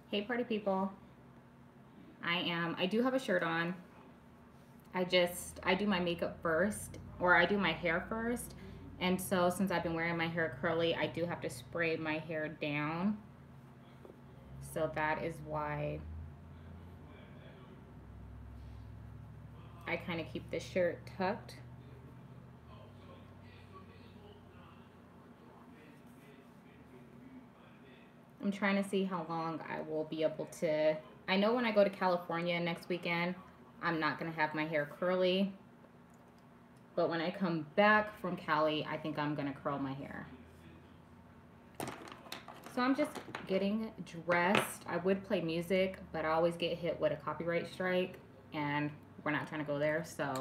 Hey party people. I do have a shirt on. I do my makeup first, or I do my hair first. And so since I've been wearing my hair curly, I do have to spray my hair down. So that is why I kind of keep the shirt tucked. I'm trying to see how long I will be able to. I know when I go to California next weekend, I'm not going to have my hair curly. But when I come back from Cali, I think I'm going to curl my hair. So I'm just getting dressed. I would play music, but I always get hit with a copyright strike, and we're not trying to go there. So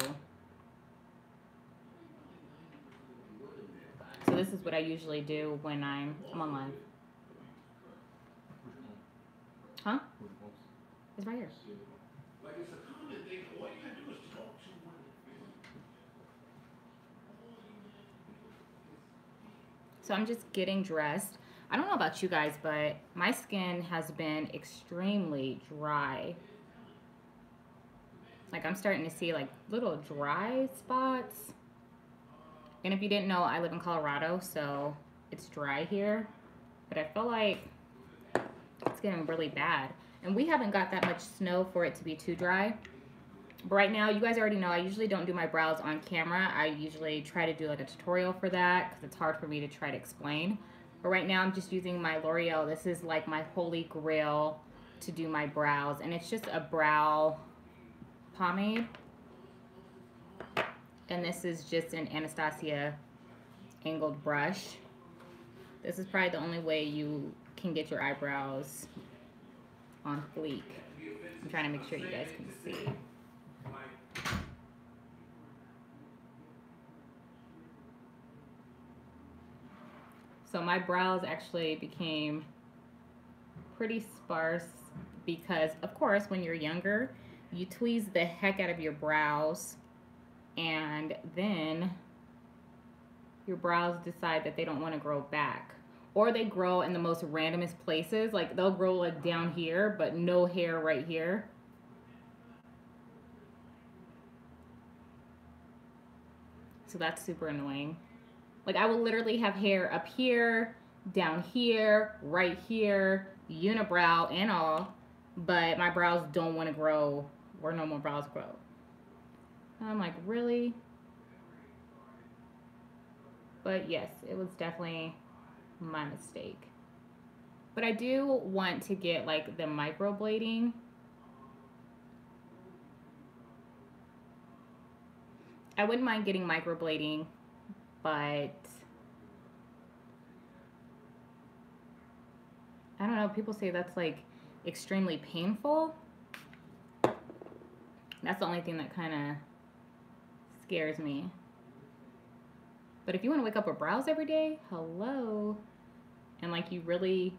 this is what I usually do when I'm on live. Huh? It's right here. So I'm just getting dressed. I don't know about you guys, but my skin has been extremely dry. Like I'm starting to see like little dry spots. And if you didn't know, I live in Colorado, so it's dry here. But I feel like it's getting really bad. And we haven't got that much snow for it to be too dry. But right now, you guys already know I usually don't do my brows on camera. I usually try to do like a tutorial for that because it's hard for me to try to explain. But right now I'm just using my L'Oreal. This is like my holy grail to do my brows. And it's just a brow pomade. And this is just an Natashia angled brush. This is probably the only way you can get your eyebrows on fleek. I'm trying to make sure you guys can see. So my brows actually became pretty sparse because, of course, when you're younger, you tweeze the heck out of your brows, and then your brows decide that they don't want to grow back. Or they grow in the most randomest places. Like they'll grow like down here, but no hair right here. So that's super annoying. Like I will literally have hair up here, down here, right here, unibrow and all, but my brows don't want to grow where normal brows grow. And I'm like, really? But yes, it was definitely my mistake. But I do want to get like the microblading. I wouldn't mind getting microblading, but I don't know, people say that's like extremely painful. That's the only thing that kind of scares me. But if you want to wake up with brows every day, hello. And like you really,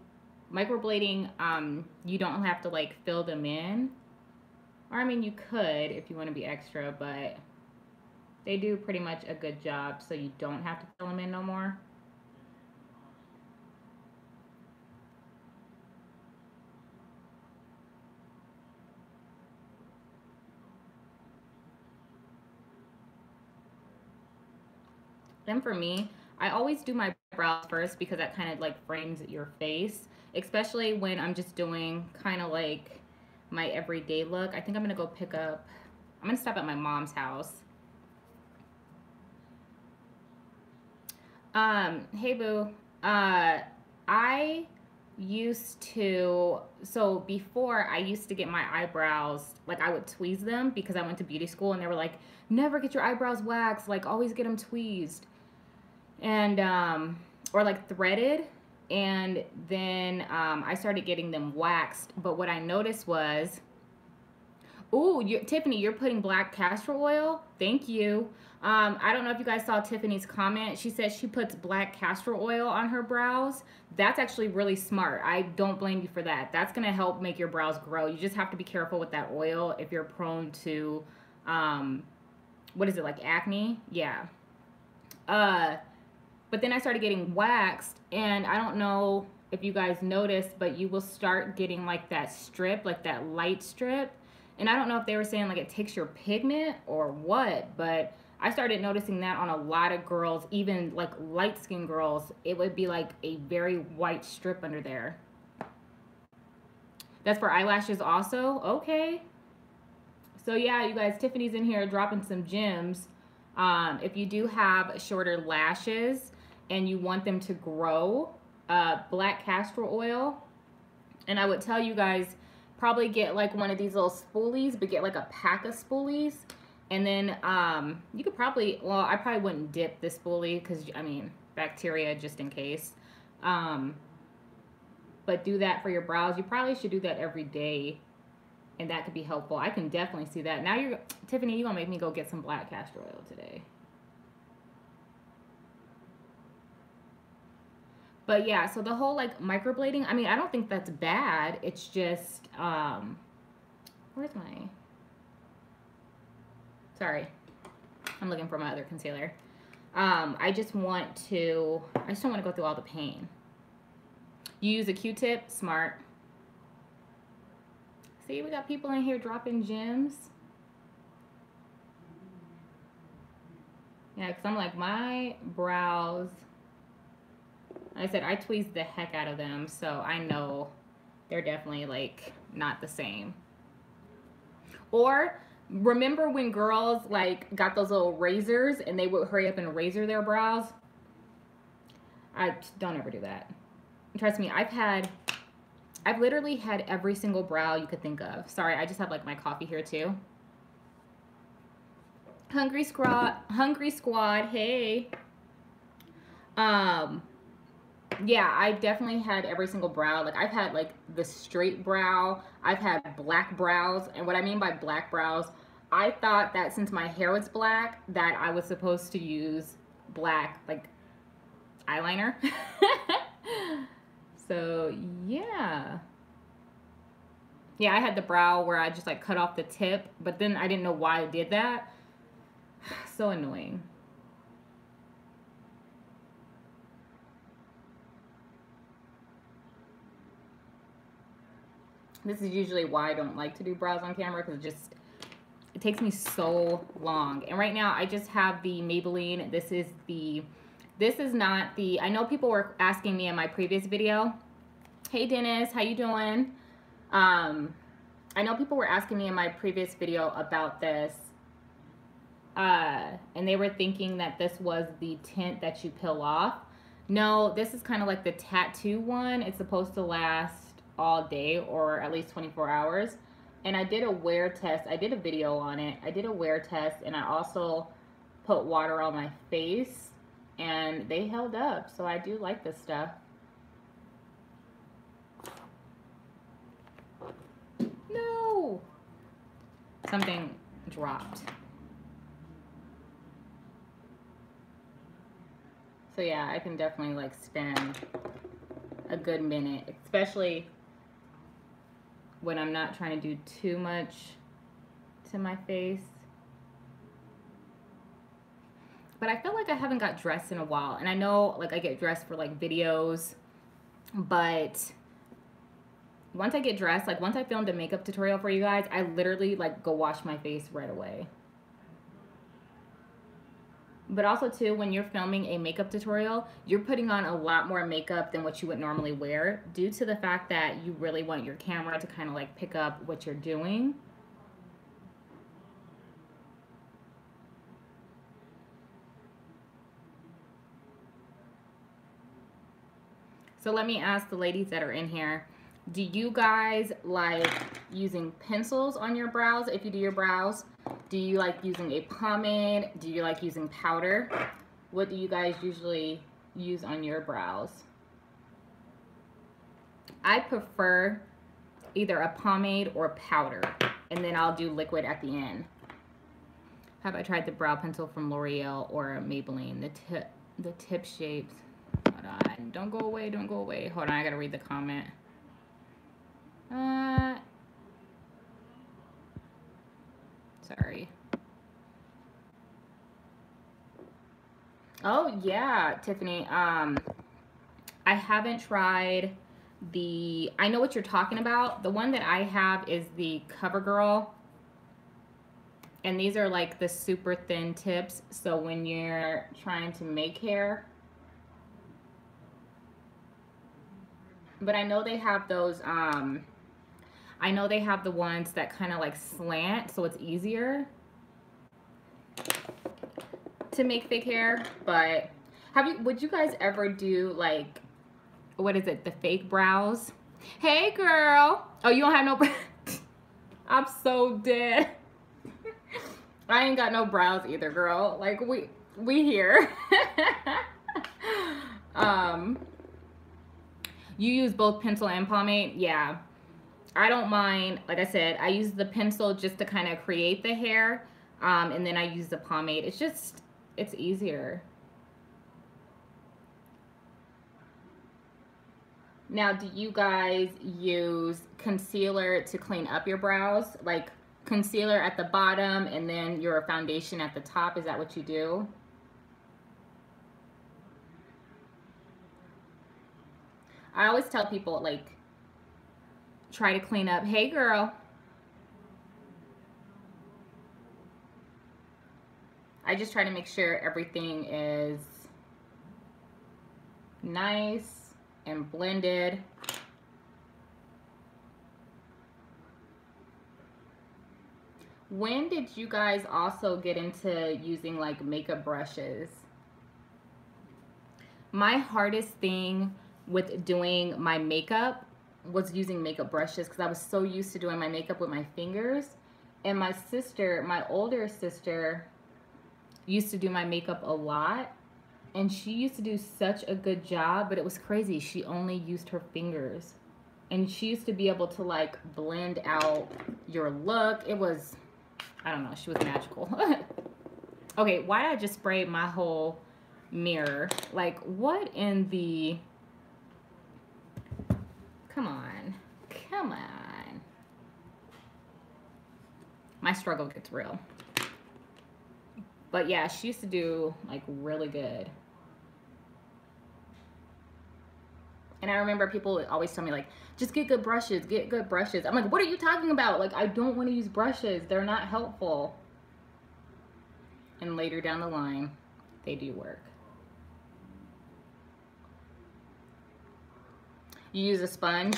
microblading, you don't have to like fill them in. Or I mean, you could if you want to be extra, but they do pretty much a good job so you don't have to fill them in no more. Then for me, I always do my brows first because that kind of like frames your face, especially when I'm just doing kind of like my everyday look. I think I'm gonna go pick up, I'm gonna stop at my mom's house. Hey boo, I used to, so before I used to get my eyebrows, like I would tweeze them because I went to beauty school and they were like, never get your eyebrows waxed, like always get them tweezed. And or like threaded, and then I started getting them waxed. But what I noticed was, ooh, Tiffany, you're putting black castor oil. Thank you. I don't know if you guys saw Tiffany's comment. She says she puts black castor oil on her brows. That's actually really smart. I don't blame you for that. That's gonna help make your brows grow. You just have to be careful with that oil if you're prone to what is it, like acne? Yeah. But then I started getting waxed, and I don't know if you guys notice, but you will start getting like that strip, like that light strip. And I don't know if they were saying like it takes your pigment or what, but I started noticing that on a lot of girls, even like light skinned girls. It would be like a very white strip under there. That's for eyelashes also? Okay. So yeah, you guys, Tiffany's in here dropping some gems. If you do have shorter lashes and you want them to grow, black castor oil. And I would tell you guys, probably get like one of these little spoolies, but get like a pack of spoolies. And then you could probably, well, I probably wouldn't dip this spoolie because, I mean, bacteria just in case. But do that for your brows. You probably should do that every day, and that could be helpful. I can definitely see that. Now you're, Tiffany, you're going to make me go get some black castor oil today. But yeah, so the whole like microblading, I mean, I don't think that's bad. It's just, where's my, sorry, I'm looking for my other concealer. I just don't want to go through all the pain. You use a Q-tip, smart. See, we got people in here dropping gems. Yeah, because I'm like, my brows, like I said, I tweezed the heck out of them, so I know they're definitely like not the same. Or remember when girls like got those little razors and they would hurry up and razor their brows? I don't ever do that. Trust me, I've literally had every single brow you could think of. Sorry, I just have like my coffee here too. Hungry squad, hey. Yeah, I definitely had every single brow. Like I've had like the straight brow, I've had black brows, and what I mean by black brows, I thought that since my hair was black that I was supposed to use black like eyeliner. So yeah. Yeah, I had the brow where I just like cut off the tip, but then I didn't know why I did that. So annoying. This is usually why I don't like to do brows on camera, because it takes me so long. And right now I just have the Maybelline. This is not the, I know people were asking me in my previous video. Hey Dennis, how you doing? I know people were asking me in my previous video about this. And they were thinking that this was the tint that you peel off. No, this is kind of like the tattoo one. It's supposed to last all day or at least 24 hours. And I did a wear test. I did a video on it. I did a wear test, and I also put water on my face, and they held up. So I do like this stuff. No! Something dropped. So yeah, I can definitely like spend a good minute, especially when I'm not trying to do too much to my face. But I feel like I haven't got dressed in a while, and I know like I get dressed for like videos, but once I get dressed, like once I filmed a makeup tutorial for you guys, I literally like go wash my face right away. But also too, when you're filming a makeup tutorial, you're putting on a lot more makeup than what you would normally wear, due to the fact that you really want your camera to kind of like pick up what you're doing. So let me ask the ladies that are in here, do you guys like using pencils on your brows if you do your brows? Do you like using a pomade? Do you like using powder? What do you guys usually use on your brows? I prefer either a pomade or powder, and then I'll do liquid at the end. Have I tried the brow pencil from L'Oreal or Maybelline? The tip shapes. Hold on. Don't go away. Don't go away. Hold on. I gotta read the comment. Sorry. Oh yeah, Tiffany. I haven't tried I know what you're talking about. The one that I have is the CoverGirl. And these are like the super thin tips. So when you're trying to make hair. But I know they have those, I know they have the ones that kind of like slant, so it's easier to make fake hair. But would you guys ever do like, what is it, the fake brows? Hey girl. Oh, you don't have no brows? I'm so dead. I ain't got no brows either, girl. Like we here. You use both pencil and pomade? Yeah. I don't mind. Like I said, I use the pencil just to kind of create the hair. And then I use the pomade. It's easier. Now, do you guys use concealer to clean up your brows? Like concealer at the bottom and then your foundation at the top? Is that what you do? I always tell people, like, try to clean up. Hey, girl. I just try to make sure everything is nice and blended. When did you guys also get into using like makeup brushes? My hardest thing with doing my makeup was using makeup brushes because I was so used to doing my makeup with my fingers. And my sister, my older sister, used to do my makeup a lot. And she used to do such a good job, but it was crazy. She only used her fingers. And she used to be able to like blend out your look. It was, I don't know, she was magical. Okay, why did I just spray my whole mirror? Like, what in the... Come on. Come on. My struggle gets real. But yeah, she used to do like really good. And I remember people would always tell me like, just get good brushes, get good brushes. I'm like, what are you talking about? Like, I don't want to use brushes. They're not helpful. And later down the line, they do work. You use a sponge.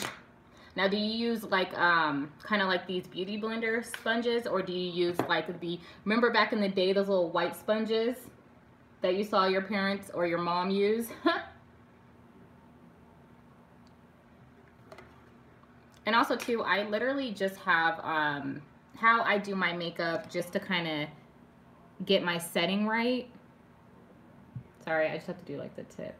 Now, do you use like kind of like these beauty blender sponges, or do you use like remember back in the day, those little white sponges that you saw your parents or your mom use? And also too, I literally just have how I do my makeup just to kind of get my setting right. Sorry, I just have to do like the tip.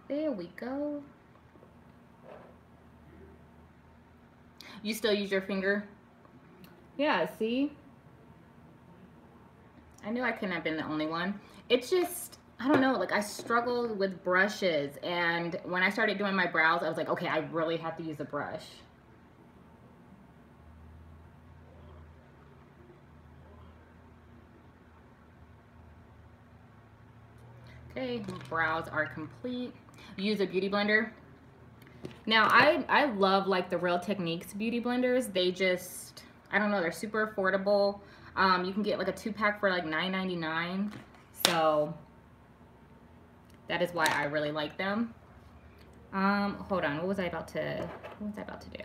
There we go. You still use your finger? Yeah, see? I knew I couldn't have been the only one. It's just, I don't know, like I struggled with brushes, and when I started doing my brows, I was like, okay, I really have to use a brush. Okay, brows are complete. Use a beauty blender. Now, I love like the Real Techniques beauty blenders. They just, I don't know, they're super affordable. You can get like a 2-pack for like $9.99. So that is why I really like them. Hold on, what was I about to do?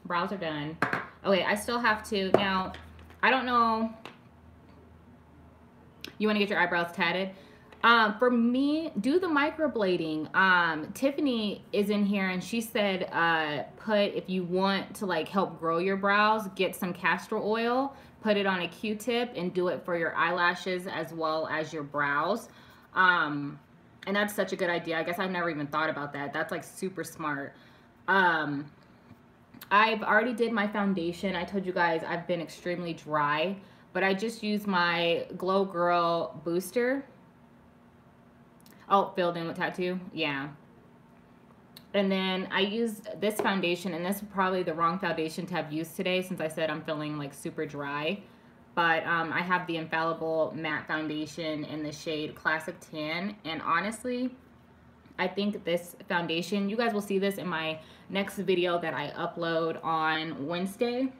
Brows are done. Okay, I still have to, now, I don't know. You want to get your eyebrows tatted? For me, do the microblading. Tiffany is in here and she said, if you want to like help grow your brows, get some castor oil, put it on a Q-tip and do it for your eyelashes as well as your brows. And that's such a good idea. I guess I've never even thought about that. That's like super smart. I've already did my foundation. I told you guys I've been extremely dry, but I just used my Glow Girl booster. Oh, filled in with tattoo? Yeah. And then I used this foundation, and this is probably the wrong foundation to have used today since I said I'm feeling like super dry. But I have the Infallible Matte Foundation in the shade Classic Tan. And honestly, I think this foundation, you guys will see this in my next video that I upload on Wednesday.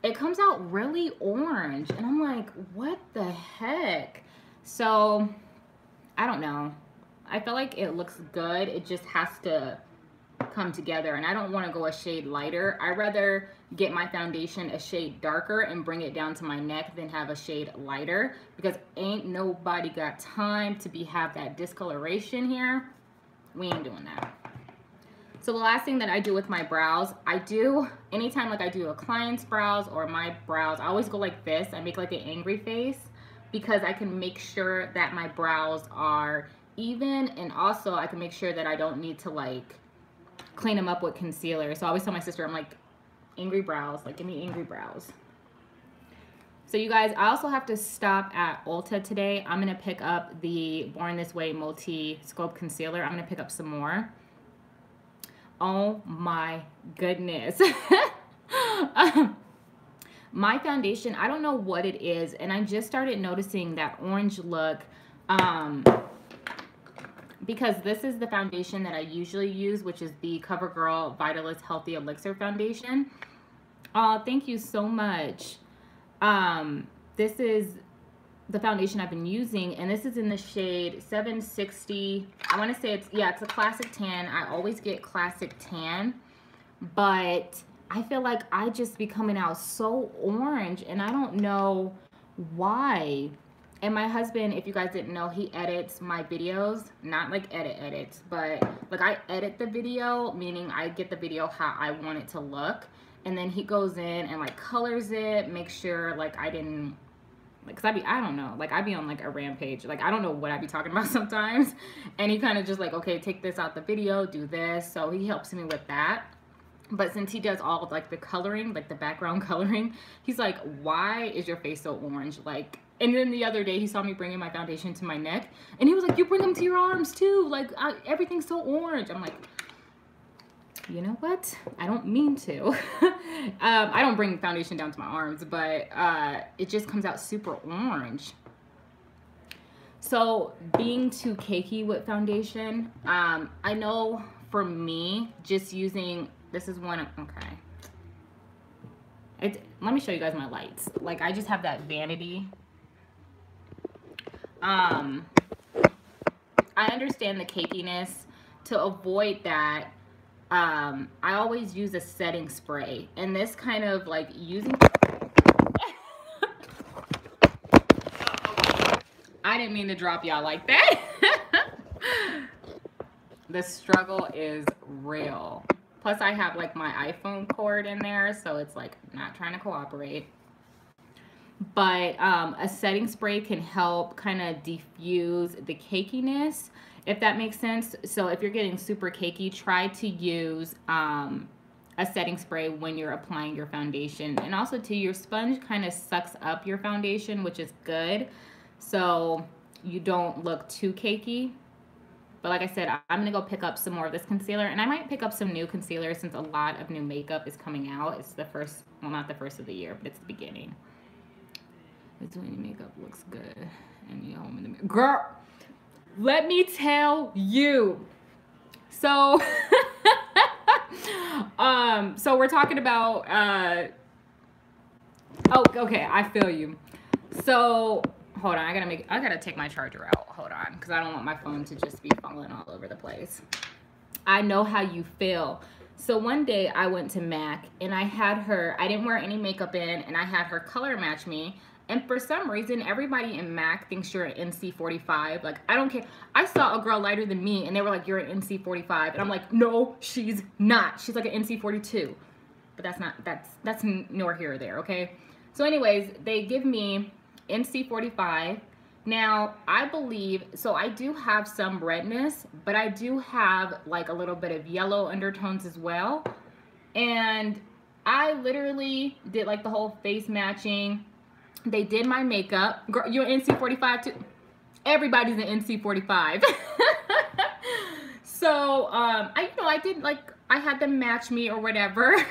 It comes out really orange. And I'm like, what the heck? So, I don't know. I feel like it looks good. It just has to come together, and I don't want to go a shade lighter. I'd rather get my foundation a shade darker and bring it down to my neck than have a shade lighter, because ain't nobody got time to have that discoloration here. We ain't doing that. So the last thing that I do with my brows, I do anytime like I do a client's brows or my brows, I always go like this. I make like an angry face because I can make sure that my brows are even, and also I can make sure that I don't need to like clean them up with concealer. So I always tell my sister, I'm like, angry brows, like give me angry brows. So you guys, I also have to stop at Ulta today. I'm gonna pick up the Born This Way Multi-Scope Concealer. I'm gonna pick up some more. Oh my goodness. My foundation, I don't know what it is, and I just started noticing that orange look because this is the foundation that I usually use, which is the CoverGirl Vitalist Healthy Elixir Foundation. Oh, thank you so much. This is the foundation I've been using, and this is in the shade 760. I want to say it's a classic tan. I always get classic tan, but I feel like I just be coming out so orange, and I don't know why. And my husband, if you guys didn't know, he edits my videos. Not like edits, but like I edit the video, meaning I get the video how I want it to look. And then he goes in and like colors it, make sure like I didn't, like, cause I don't know, like I be on like a rampage. Like I don't know what I be talking about sometimes. And he kind of just like, okay, take this out the video, do this. So he helps me with that. But since he does all of like the coloring, like the background coloring, he's like, why is your face so orange? Like, and then the other day he saw me bringing my foundation to my neck, and he was like, you bring them to your arms too. Like everything's so orange. I'm like, you know what? I don't mean to. I don't bring foundation down to my arms, but it just comes out super orange. So being too cakey with foundation, I know for me, just using, this is one, okay. Let me show you guys my lights. Like I just have that vanity. I understand the cakiness. To avoid that, I always use a setting spray, and this kind of like using I didn't mean to drop y'all like that. The struggle is real. Plus I have like my iPhone cord in there, so it's like not trying to cooperate. But a setting spray can help kind of diffuse the cakiness, if that makes sense. So if you're getting super cakey, try to use a setting spray when you're applying your foundation. And also too, your sponge kind of sucks up your foundation, which is good, so you don't look too cakey. But like I said, I'm going to go pick up some more of this concealer, and I might pick up some new concealer since a lot of new makeup is coming out. It's the first, well, not the first of the year, but it's the beginning. It's when your makeup looks good and you're home in the mirror. Girl, let me tell you. So, so we're talking about, oh, okay, I feel you. So, hold on, I gotta take my charger out. Hold on, because I don't want my phone to just be falling all over the place. I know how you feel. So one day I went to MAC and I had her, I didn't wear any makeup in, and I had her color match me. And for some reason, everybody in MAC thinks you're an NC45. Like, I don't care. I saw a girl lighter than me, and they were like, you're an NC45. And I'm like, no, she's not. She's like an NC42. But that's nor here or there, okay? So anyways, they give me NC45. Now, I believe, so I do have some redness, but I do have like a little bit of yellow undertones as well. And I literally did like the whole face matching. They did my makeup. Girl, you're an NC45 too? Everybody's an NC45. So, I did like, I had them match me or whatever.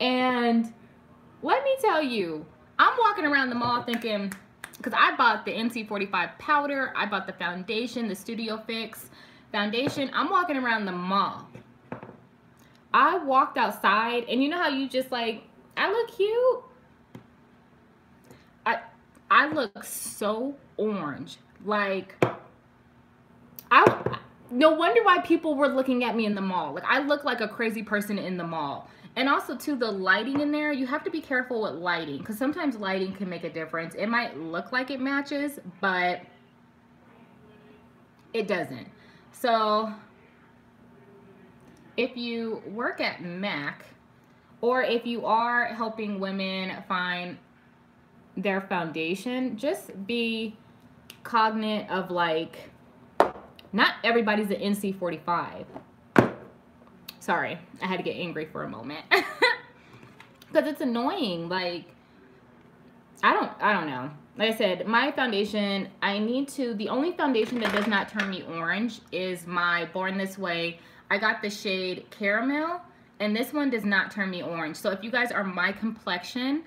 And let me tell you, I'm walking around the mall thinking, because I bought the NC45 powder, I bought the foundation, the Studio Fix foundation. I'm walking around the mall. I walked outside, and you know how you just like, I look cute? I look so orange. Like, no wonder why people were looking at me in the mall. Like, I look like a crazy person in the mall. And also, too, the lighting in there, you have to be careful with lighting, because sometimes lighting can make a difference. It might look like it matches, but it doesn't. So, if you work at MAC, or if you are helping women find their foundation, just be cognizant of, like, not everybody's an NC45. Sorry, I had to get angry for a moment. Because it's annoying. Like, I don't know. Like I said, my foundation, the only foundation that does not turn me orange is my Born This Way. I got the shade Caramel, and this one does not turn me orange. So if you guys are my complexion,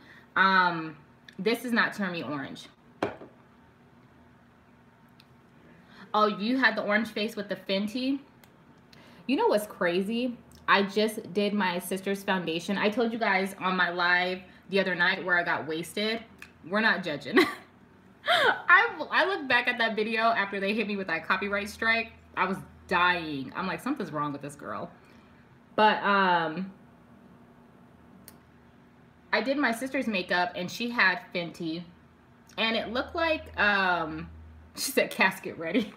this does not turn me orange. Oh, you had the orange face with the Fenty? You know what's crazy? I just did my sister's foundation. I told you guys on my live the other night where I got wasted. We're not judging. I look back at that video after they hit me with that copyright strike. I was dying. I'm like, something's wrong with this girl. But I did my sister's makeup, and she had Fenty, and it looked like she said casket ready.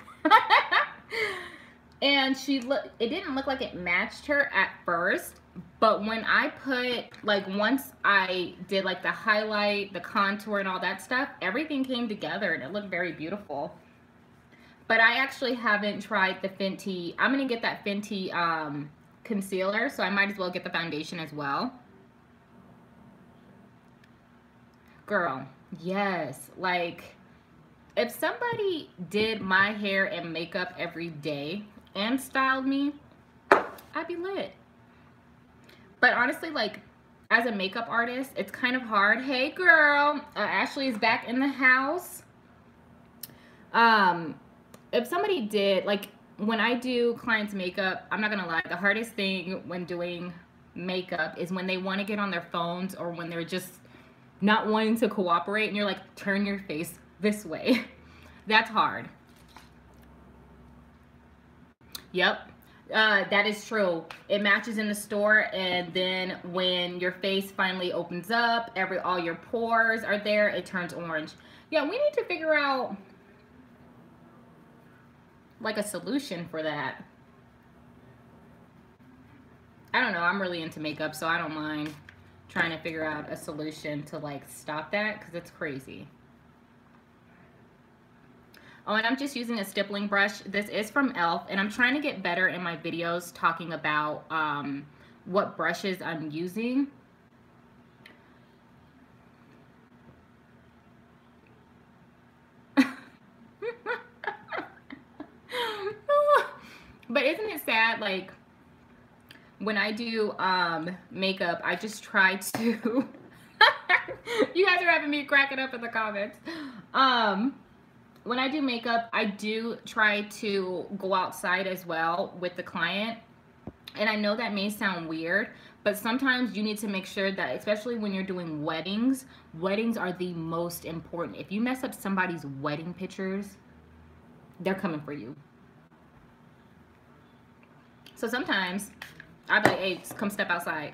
And it didn't look like it matched her at first, but when I put, like, once I did like the highlight, the contour and all that stuff, everything came together and it looked very beautiful. But I actually haven't tried the Fenty. I'm gonna get that Fenty concealer, so I might as well get the foundation as well. Girl, yes, like, if somebody did my hair and makeup every day and styled me, I'd be lit. But honestly, like, as a makeup artist, it's kind of hard. Hey girl, Ashley is back in the house. If somebody did, like, when I do clients' makeup, I'm not gonna lie, the hardest thing when doing makeup is when they want to get on their phones, or when they're just not wanting to cooperate, and you're like, turn your face this way. That's hard. Yep, that is true. It matches in the store, and then when your face finally opens up, all your pores are there, it turns orange. Yeah, we need to figure out like a solution for that. I don't know, I'm really into makeup, so I don't mind trying to figure out a solution to like stop that, because it's crazy. Oh, and I'm just using a stippling brush. This is from e.l.f. and I'm trying to get better in my videos talking about what brushes I'm using. But isn't it sad, like, when I do makeup, I just try to you guys are having me cracking up in the comments. When I do makeup, I do try to go outside as well with the client. And I know that may sound weird, but sometimes you need to make sure that, especially when you're doing weddings, weddings are the most important. If you mess up somebody's wedding pictures, they're coming for you. So sometimes I'll be like, hey, come step outside.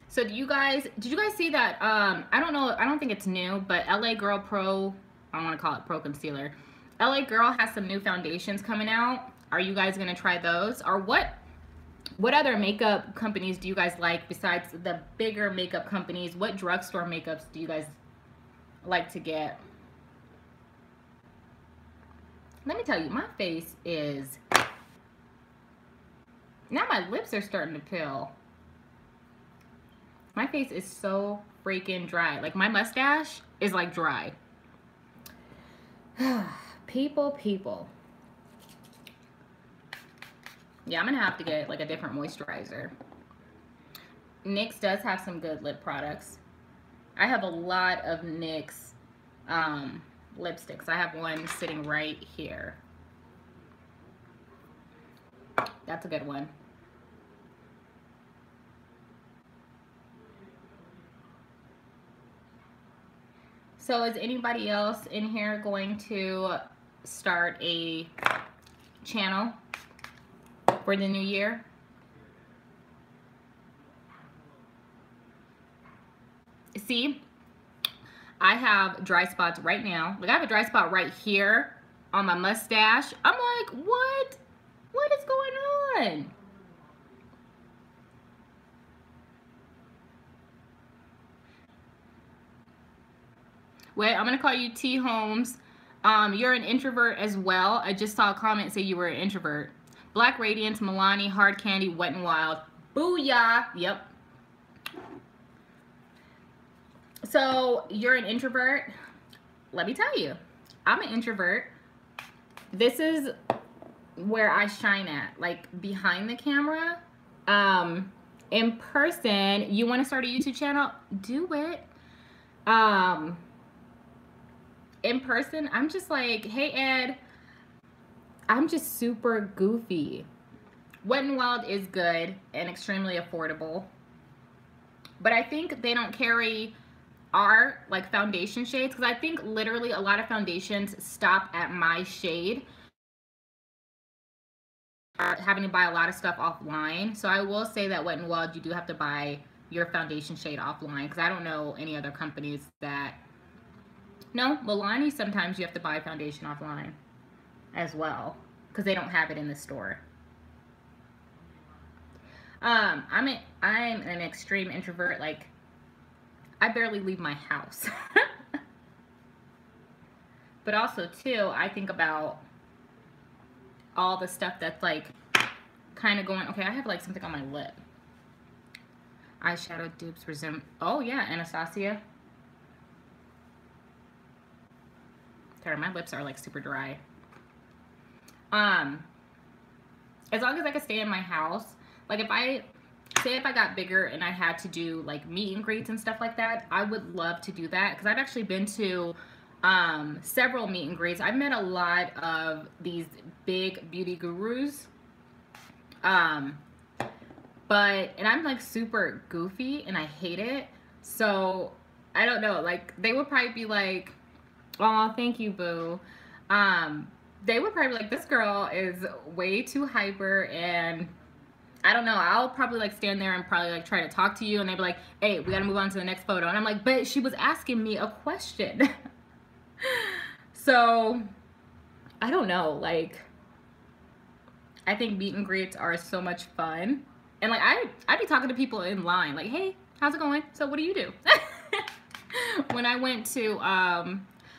So did you guys see that, I don't know, I don't think it's new, but LA Girl Pro, I don't want to call it Pro Concealer. LA Girl has some new foundations coming out. Are you guys going to try those? Or what other makeup companies do you guys like besides the bigger makeup companies? What drugstore makeups do you guys like to get? Let me tell you, my face is, now my lips are starting to peel. My face is so freaking dry. Like, my mustache is like dry. People. Yeah, I'm gonna have to get like a different moisturizer. NYX does have some good lip products. I have a lot of NYX lipsticks. I have one sitting right here. That's a good one. So is anybody else in here going to start a channel for the new year? See, I have dry spots right now. Like I have a dry spot right here on my mustache. I'm like, what? What is going on? Wait, I'm gonna call you T Holmes. You're an introvert as well. I just saw a comment say you were an introvert. Black Radiance, Milani, Hard Candy, Wet and Wild. Booyah! Yep. So you're an introvert. Let me tell you, I'm an introvert. This is where I shine at, like behind the camera. In person, you want to start a YouTube channel? Do it. In person, I'm just like, hey Ed, I'm just super goofy. Wet n Wild is good and extremely affordable, but I think they don't carry our like foundation shades, because I think literally a lot of foundations stop at my shade. Having to buy a lot of stuff offline. So I will say that Wet n Wild, you do have to buy your foundation shade offline, because I don't know any other companies that... No, Milani, sometimes you have to buy foundation offline as well, because they don't have it in the store. I'm an extreme introvert. Like, I barely leave my house. But also too, I think about all the stuff that's like kind of going... Okay, I have like something on my lip. Eyeshadow dupes resume. Oh yeah, Anastasia. Sorry, my lips are like super dry. As long as I could stay in my house, like if I got bigger and I had to do like meet and greets and stuff like that, I would love to do that, because I've actually been to several meet and greets. I've met a lot of these big beauty gurus, and I'm like super goofy and I hate it. So I don't know, like they would probably be like, oh, thank you, boo. They would probably be like, this girl is way too hyper, and I don't know, I'll probably like stand there and probably like try to talk to you, and they'd be like, hey, we gotta move on to the next photo. And I'm like, but she was asking me a question. So I don't know, like I think meet and greets are so much fun. And like I'd be talking to people in line like, hey, how's it going? So what do you do? When I went to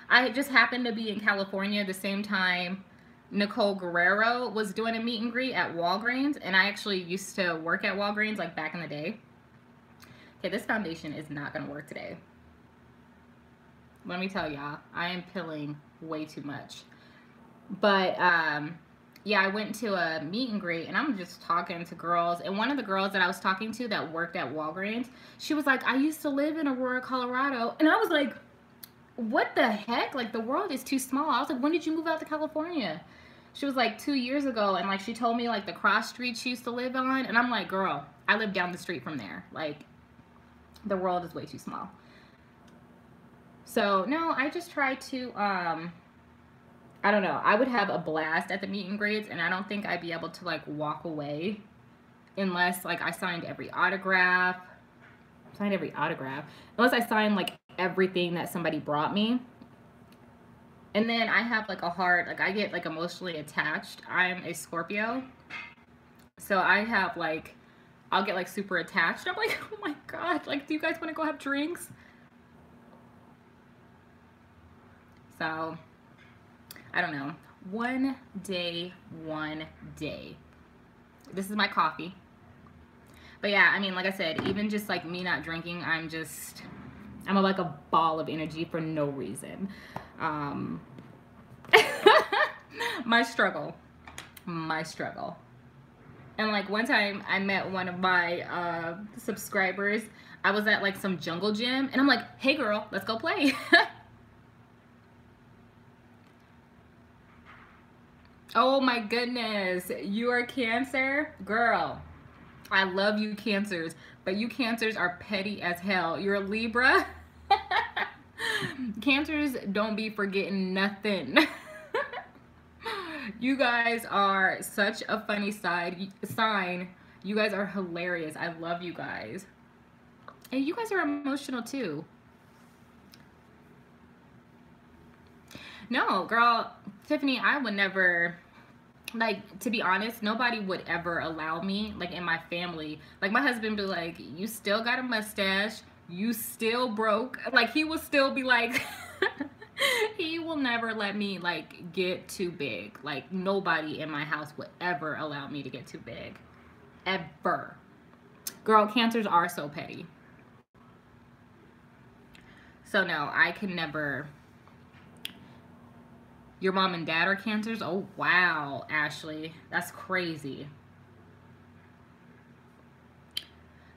I just happened to be in California the same time Nicole Guerrero was doing a meet and greet at Walgreens, and I actually used to work at Walgreens like back in the day. Okay, this foundation is not gonna work today. Let me tell y'all, I am pilling way too much. But yeah, I went to a meet and greet, and I'm just talking to girls, and one of the girls that I was talking to that worked at Walgreens, she was like, I used to live in Aurora, Colorado. And I was like, what the heck? Like, the world is too small. I was like, when did you move out to California? She was like 2 years ago, and like she told me like the cross street she used to live on, and I'm like, girl, I live down the street from there. Like, the world is way too small. So no, I just try to I don't know, I would have a blast at the meet and greets, and I don't think I'd be able to like walk away unless like I signed every autograph. Unless I signed like everything that somebody brought me. And then I have like a heart, like I get like emotionally attached. I'm a Scorpio, so I have like, I'll get like super attached. I'm like, oh my god, like, do you guys want to go have drinks? So I don't know, one day. This is my coffee. But yeah, I mean, like I said, even just like me not drinking, I'm like a ball of energy for no reason. My struggle. And like one time I met one of my subscribers. I was at like some jungle gym and I'm like, hey girl, let's go play. Oh my goodness, you are Cancer? Girl, I love you Cancers, but you Cancers are petty as hell. You're a Libra. Cancers don't be forgetting nothing. You guys are such a funny sign. You guys are hilarious. I love you guys. And you guys are emotional too. No, girl, Tiffany, I would never, like, to be honest, nobody would ever allow me, like, in my family. Like, my husband be like, you still got a mustache, you still broke. Like, he will still be like, he will never let me, like, get too big. Like, nobody in my house would ever allow me to get too big. Ever. Girl, Cancers are so petty. So, no, I can never... Your mom and dad are Cancers? Oh, wow, Ashley. That's crazy.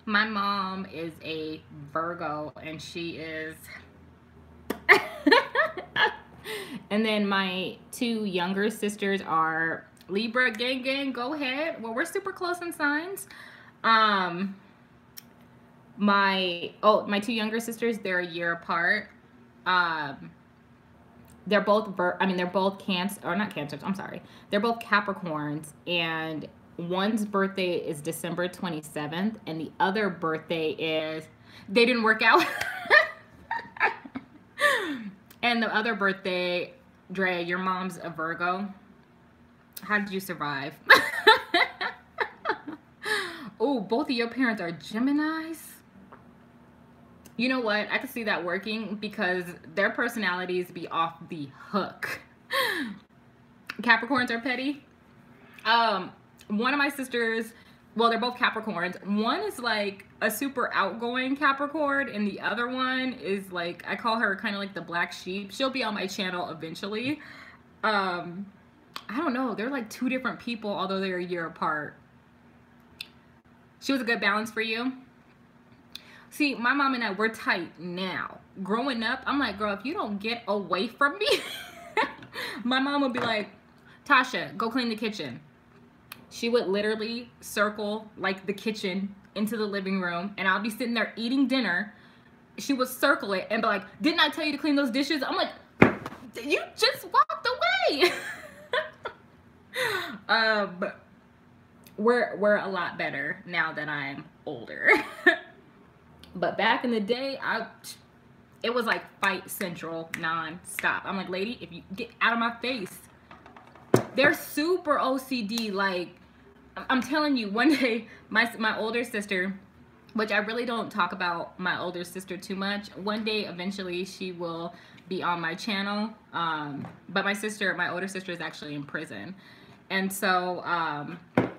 My mom is a Virgo, and she is... And then my two younger sisters are Libra. Gang, gang, go ahead. Well, we're super close in signs. My two younger sisters, they're a year apart. They're both they're both Cancer, or not Cancers, I'm sorry. They're both Capricorns, and one's birthday is December 27th, and the other birthday is, they didn't work out. And the other birthday, Dre, your mom's a Virgo. How did you survive? Oh, both of your parents are Geminis. You know what? I could see that working because their personalities be off the hook. Capricorns are petty. One of my sisters, well, they're both Capricorns. One is like a super outgoing Capricorn, and the other one is like, I call her kind of like the black sheep. She'll be on my channel eventually. I don't know. They're like two different people, although they're a year apart. She was a good balance for you. See, my mom and I, we're tight now. Growing up, I'm like, girl, if you don't get away from me, my mom would be like, Tasha, go clean the kitchen. She would literally circle like the kitchen into the living room, and I'll be sitting there eating dinner. She would circle it and be like, didn't I tell you to clean those dishes? I'm like, you just walked away. We're a lot better now that I'm older. But back in the day, it was like fight central non-stop. I'm like, lady, if you get out of my face. They're super OCD. Like, I'm telling you, one day, my older sister, which I really don't talk about my older sister too much. One day, eventually, she will be on my channel. But my older sister is actually in prison. And so,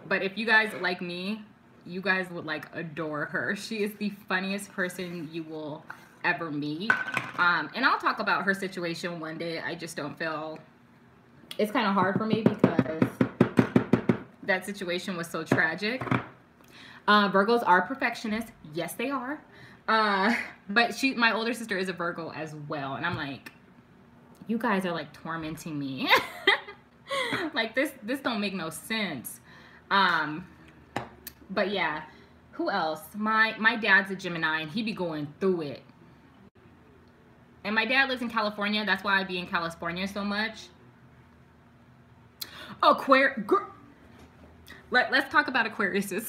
but if you guys like me, you guys would like adore her. She is the funniest person you will ever meet. And I'll talk about her situation one day. I just don't feel, it's kind of hard for me because that situation was so tragic. Virgos are perfectionists. Yes, they are. But my older sister is a Virgo as well. And I'm like, you guys are like tormenting me. Like this don't make no sense. But yeah, who else? My dad's a Gemini, and he be going through it. And my dad lives in California. That's why I be in California so much. Let's talk about Aquariuses.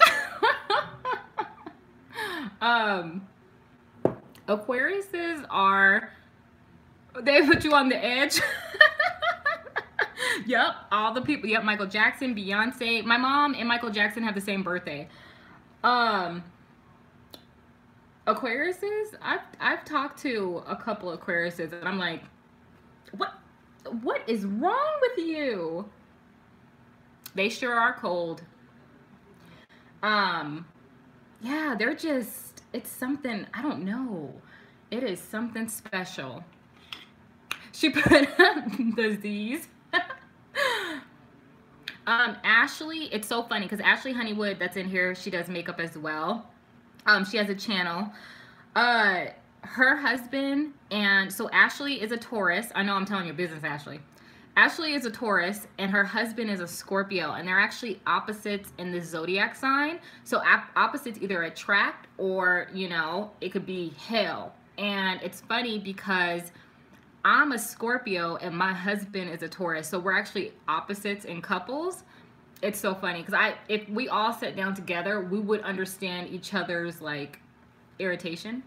Aquariuses are, they put you on the edge. Yep, all the people. Yep, Michael Jackson, Beyonce. My mom and Michael Jackson have the same birthday. Aquariuses, I've talked to a couple of Aquariuses, and I'm like, what is wrong with you? They sure are cold. Yeah, they're just, it's something, I don't know. It is something special. She put the Z's. Ashley, it's so funny because Ashley Honeywood, that's in here, she does makeup as well. She has a channel. Her husband, and so Ashley is a Taurus. I know I'm telling your business, Ashley. Ashley is a Taurus, and her husband is a Scorpio, and they're actually opposites in the Zodiac sign. So opposites either attract or, you know, it could be hell. And it's funny because I'm a Scorpio and my husband is a Taurus, so we're actually opposites in couples. It's so funny because if we all sat down together, we would understand each other's like irritation.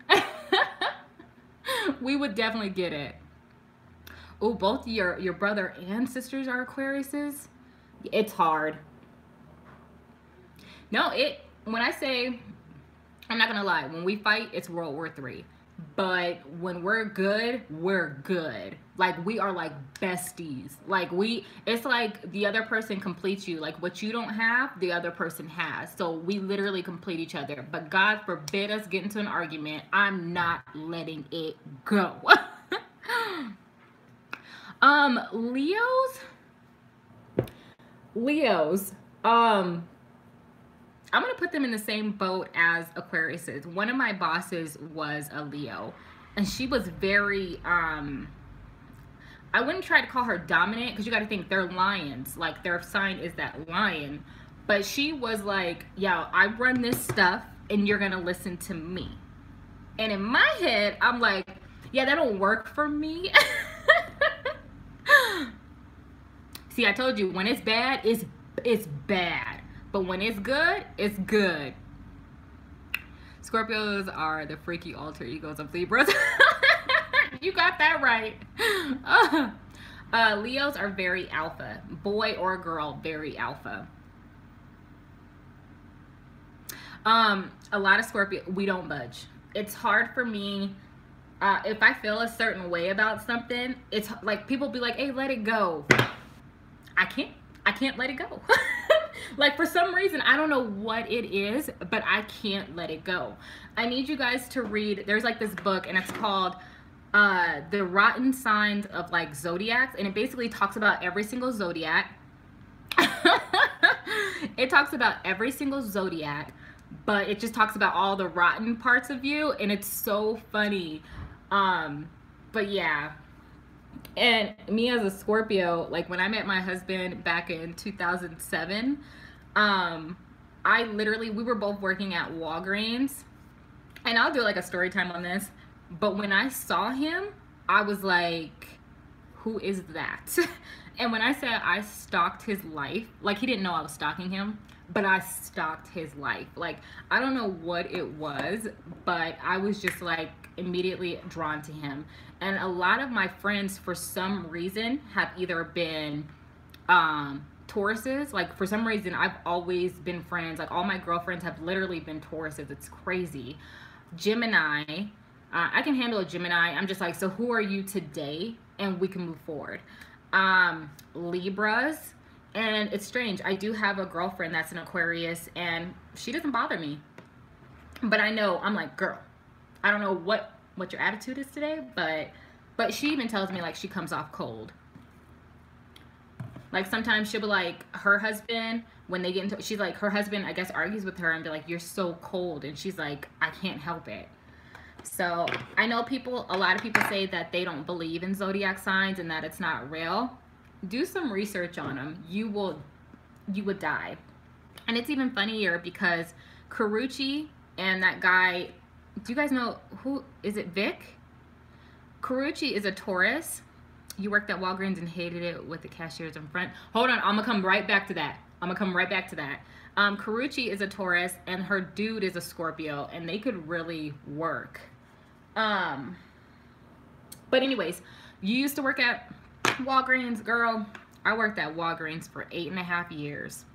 We would definitely get it. Oh, both your brother and sisters are Aquariuses. It's hard. No, when I say, I'm not gonna lie, when we fight, it's World War III. But when we're good, we're good. Like, we are like besties. Like, it's like the other person completes you. Like, what you don't have, the other person has. So we literally complete each other. But God forbid us get into an argument. I'm not letting it go. Leos, I'm going to put them in the same boat as Aquariuses. One of my bosses was a Leo, and she was very, I wouldn't try to call her dominant because you got to think they're lions. Like, their sign is that lion. But she was like, yo, I run this stuff and you're going to listen to me. And in my head, I'm like, yeah, that don't work for me. See, I told you, when it's bad, it's bad. But when it's good, it's good. Scorpios are the freaky alter egos of Libras. You got that right. Leos are very alpha. Boy or girl, very alpha. A lot of Scorpio, we don't budge. It's hard for me. If I feel a certain way about something, it's like people be like, hey, let it go. I can't let it go. Like, for some reason, I don't know what it is, but I can't let it go. I need you guys to read, there's like this book, and it's called The Rotten Signs of like Zodiacs, and it basically talks about every single Zodiac. It talks about every single Zodiac, but it just talks about all the rotten parts of you, and it's so funny. But yeah. And me as a Scorpio, like when I met my husband back in 2007, we were both working at Walgreens, and I'll do like a story time on this, but when I saw him, I was like, who is that? And when I said I stalked his life, like he didn't know I was stalking him, but I stalked his life. Like, I don't know what it was, but I was just like immediately drawn to him. And a lot of my friends, for some reason, have either been Tauruses. Like, for some reason, I've always been friends. Like, all my girlfriends have literally been Tauruses. It's crazy. Gemini. I can handle a Gemini. I'm just like, so who are you today? And we can move forward. Libras. And it's strange. I do have a girlfriend that's an Aquarius, and she doesn't bother me. But I know, I'm like, girl, I don't know what your attitude is today, but she even tells me like she comes off cold. Like, sometimes she'll be like, her husband, when they get into, she's like, her husband, I guess, argues with her and be like, you're so cold. And she's like, I can't help it. So I know a lot of people say that they don't believe in zodiac signs and that it's not real. Do some research on them. You would die. And it's even funnier because Karuchi and that guy, do you guys know who is it? Vic? Karuchi is a Taurus. You worked at Walgreens and hated it with the cashiers in front. Hold on, I'm gonna come right back to that. Karuchi is a Taurus and her dude is a Scorpio, and they could really work. But anyways, you used to work at Walgreens, girl. I worked at Walgreens for 8.5 years.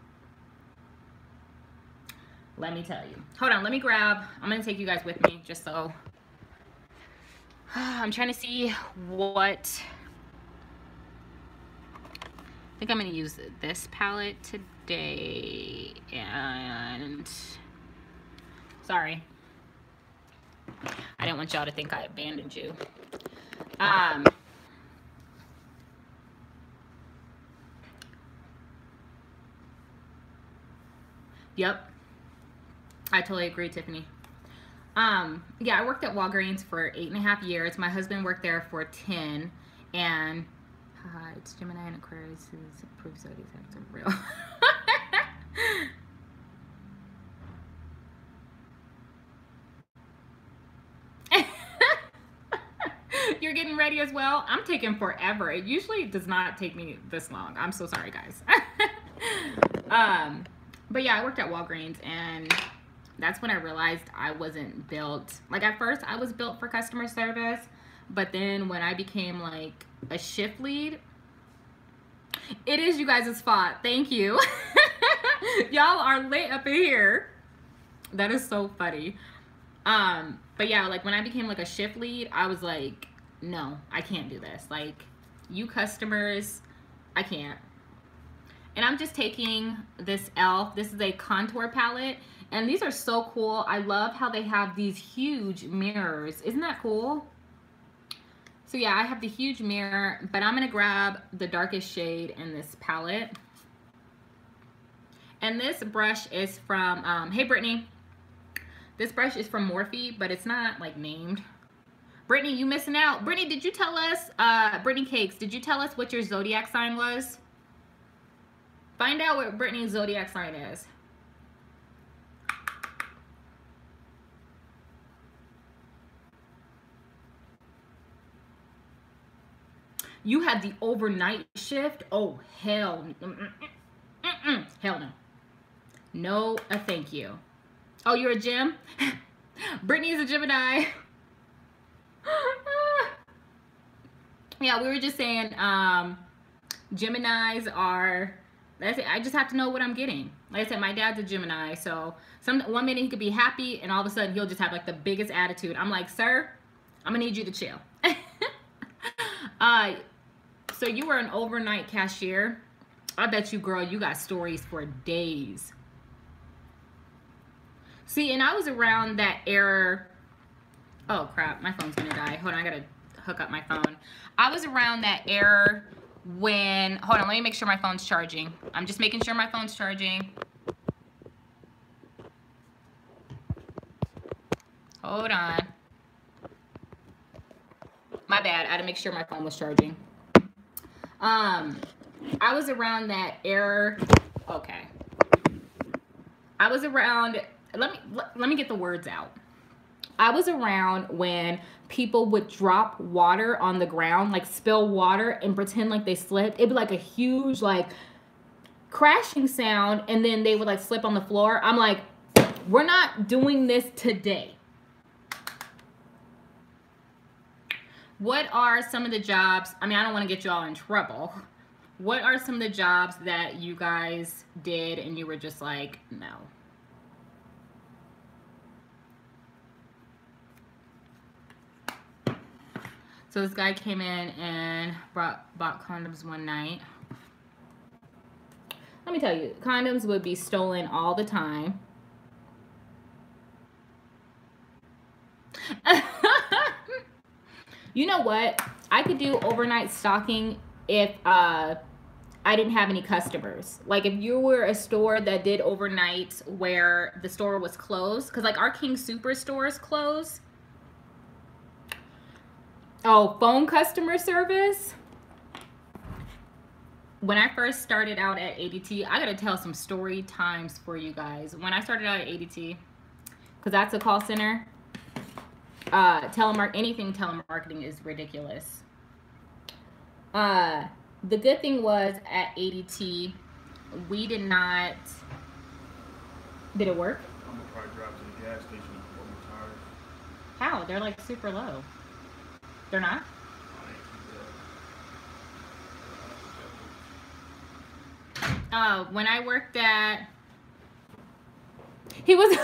Let me tell you. Hold on, let me grab, I'm gonna take you guys with me just so. I'm trying to see what, I think I'm gonna use this palette today, and sorry, I didn't want y'all to think I abandoned you. Yep. I totally agree, Tiffany. Yeah, I worked at Walgreens for 8.5 years. My husband worked there for 10, and it's Gemini and Aquarius is proof Zodiac are real. You're getting ready as well? I'm taking forever. It usually does not take me this long. I'm so sorry, guys. But yeah, I worked at Walgreens, and that's when I realized I wasn't built. Like, at first, I was built for customer service, but then when I became like a shift lead, it is you guys' fault. Thank you. Y'all are lit up in here. That is so funny. But yeah, like when I became like a shift lead, I was like, no, I can't do this. Like, you customers, I can't. And I'm just taking this e.l.f. This is a contour palette, and these are so cool. I love how they have these huge mirrors. Isn't that cool? So yeah, I have the huge mirror, but I'm gonna grab the darkest shade in this palette. And this brush is from, hey Brittany. This brush is from Morphe, but it's not like named. Brittany, you missing out. Brittany, did you tell us, Brittany Cakes, did you tell us what your zodiac sign was? Find out what Brittany's zodiac sign is. You had the overnight shift? Oh, hell. Hell no. No, thank you. Oh, you're a Gem? Brittany is a Gemini. Yeah, we were just saying Geminis are, that's it. I just have to know what I'm getting. Like I said, my dad's a Gemini, so one minute he could be happy, and all of a sudden he'll just have like the biggest attitude. I'm like, sir, I'm gonna need you to chill. So you were an overnight cashier. I bet you, girl, you got stories for days. See, and I was around that era. Oh crap, my phone's gonna die. Hold on, I gotta hook up my phone. I was around that era when, hold on, let me make sure my phone's charging. I'm just making sure my phone's charging. Hold on. My bad, I had to make sure my phone was charging. I was around that era. Okay. I was around, let me get the words out. I was around when people would drop water on the ground, like spill water and pretend like they slipped. It'd be like a huge like crashing sound, and then they would like slip on the floor. I'm like, we're not doing this today. What are some of the jobs, I mean, I don't want to get you all in trouble. What are some of the jobs that you guys did and you were just like, no? So this guy came in and bought condoms one night. Let me tell you, condoms would be stolen all the time. You know what? I could do overnight stocking if I didn't have any customers. Like if you were a store that did overnight where the store was closed, because like our King Super stores close. Oh, phone customer service. When I first started out at ADT, I gotta tell some story times for you guys. When I started out at ADT, because that's a call center, anything telemarketing is ridiculous. The good thing was at ADT, we did not. Did it work? I'm gonna probably drive to the gas station and pull my tires. How? They're like super low. They're not? When I worked at, he was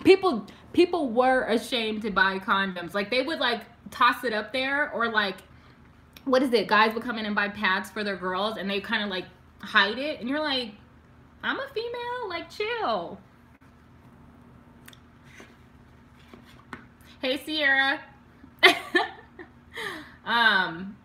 people were ashamed to buy condoms. Like they would like toss it up there, or like, what is it? Guys would come in and buy pads for their girls and they kind of like hide it, and you're like, I'm a female, like chill. Hey Sierra.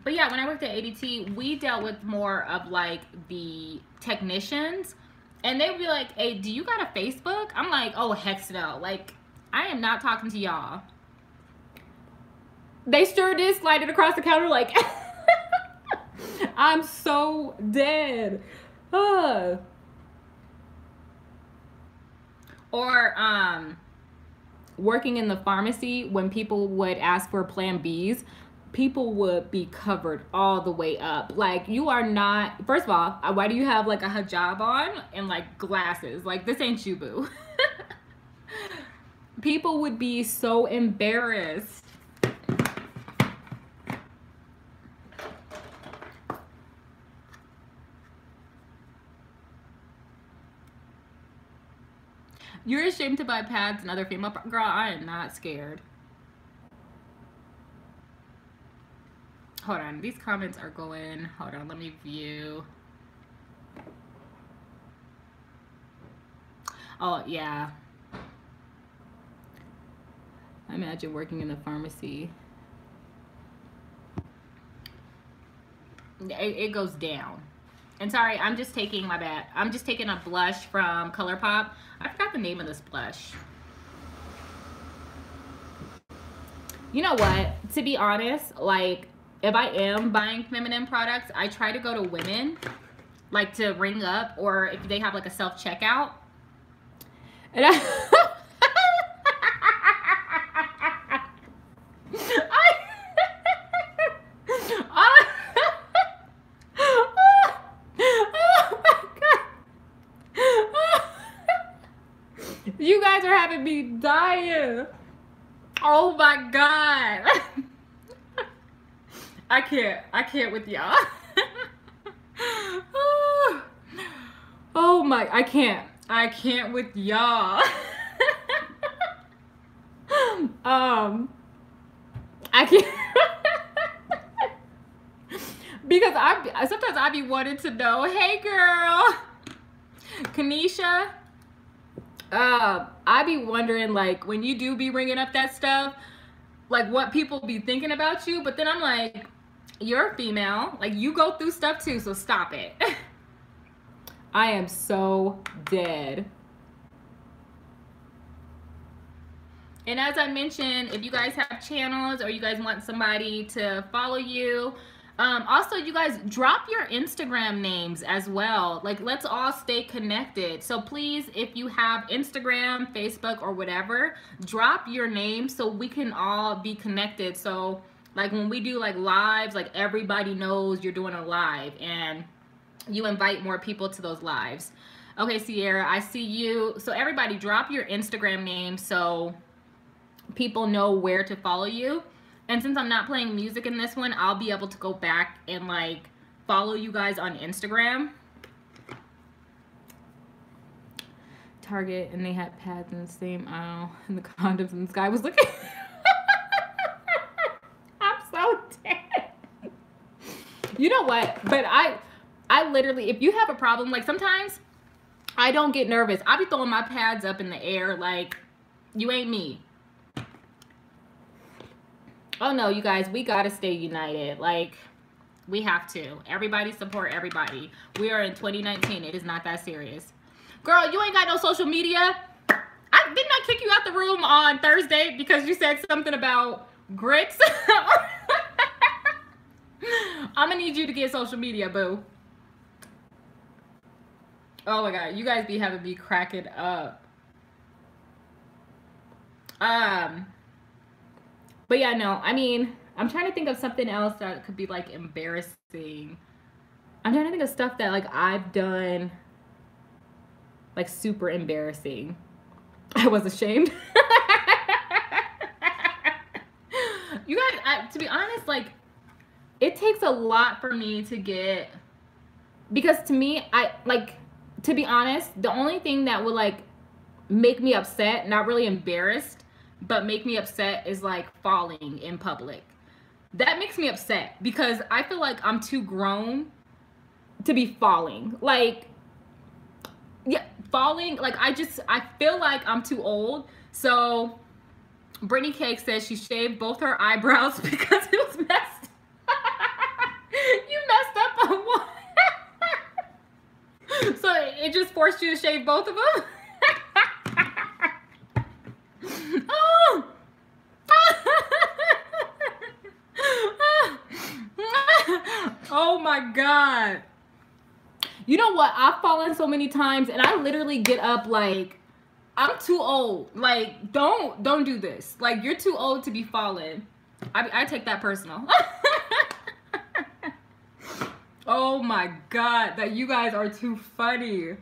But yeah, when I worked at ADT, we dealt with more of like the technicians, And they would be like, hey, do you got a Facebook? I'm like, oh, heck no. Like, I am not talking to y'all. They sure did slide it across the counter like, I'm so dead. Or, working in the pharmacy, when people would ask for Plan Bs, people would be covered all the way up. Like, you are not, first of all, why do you have like a hijab on and like glasses? Like, this ain't you, boo. People would be so embarrassed. You're ashamed to buy pads and other female girl, I am not scared. Hold on, these comments are going. Hold on, let me view. Oh, yeah. I imagine working in the pharmacy. It goes down. And sorry, I'm just taking, my bad. I'm just taking a blush from ColourPop. I forgot the name of this blush. You know what? To be honest, like, if I am buying feminine products, I try to go to women, like, to ring up, or if they have like a self-checkout. And you guys are having me dying. Oh my God. I can't with y'all. Oh my, I can't with y'all. I can't. Because sometimes I be wanting to know, hey girl, Kanisha, I be wondering, like, when you do be bringing up that stuff, like, what people be thinking about you. But then I'm like, you're a female, like, you go through stuff too, so stop it. I am so dead. And as I mentioned, if you guys have channels or you guys want somebody to follow you, also, you guys, drop your Instagram names as well. Like, let's all stay connected. So please, if you have Instagram, Facebook, or whatever, drop your name so we can all be connected. So, like, when we do, like, lives, like, everybody knows you're doing a live and you invite more people to those lives. Okay, Sierra, I see you. So everybody, drop your Instagram name so people know where to follow you. And since I'm not playing music in this one, I'll be able to go back and, like, follow you guys on Instagram. Target, and they had pads in the same aisle, and the condoms, and this guy was looking. I'm so dead. You know what? But I literally, if you have a problem, like, sometimes I don't get nervous. I be throwing my pads up in the air like, you ain't me. Oh no, you guys, we gotta stay united. Like, we have to. Everybody support everybody. We are in 2019. It is not that serious. Girl, you ain't got no social media. Didn't I kick you out the room on Thursday because you said something about grits? I'm gonna need you to get social media, boo. Oh my God, you guys be having me cracking up. But yeah, no, I mean, I'm trying to think of something else that could be, like, embarrassing. I'm trying to think of stuff that, like, I've done, like, super embarrassing. I was ashamed. You guys, to be honest, like, it takes a lot for me to get, because to me, to be honest, the only thing that would, like, make me upset, not really embarrassed, but make me upset is, like, falling in public. That makes me upset because I feel like I'm too grown to be falling. Like, yeah, falling, like, I feel like I'm too old. So Brittany Cake says she shaved both her eyebrows because it was messed. You messed up on one. So It just forced you to shave both of them? Oh. Oh my God. You know what? I've fallen so many times and I literally get up like, I'm too old. Like, don't do this. Like, you're too old to be falling. I take that personal. Oh my God, that you guys are too funny.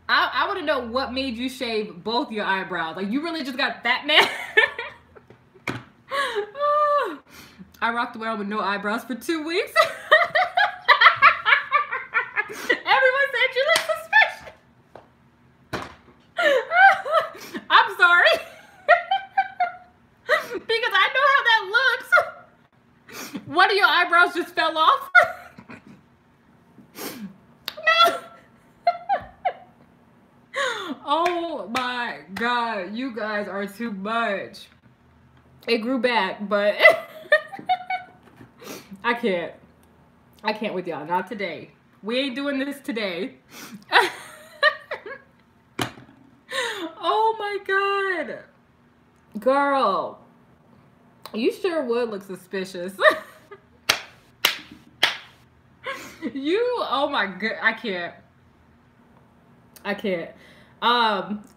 I want to know what made you shave both your eyebrows. Like, you really just got that mad? I rocked around with no eyebrows for 2 weeks. Everyone said you look suspicious. I'm sorry. Because I know how that looks. One of your eyebrows just fell off. No. Oh my God, you guys are too much. It grew back, but I can't with y'all. Not today. We ain't doing this today. Oh my God. Girl, you sure would look suspicious. Oh my God, I can't.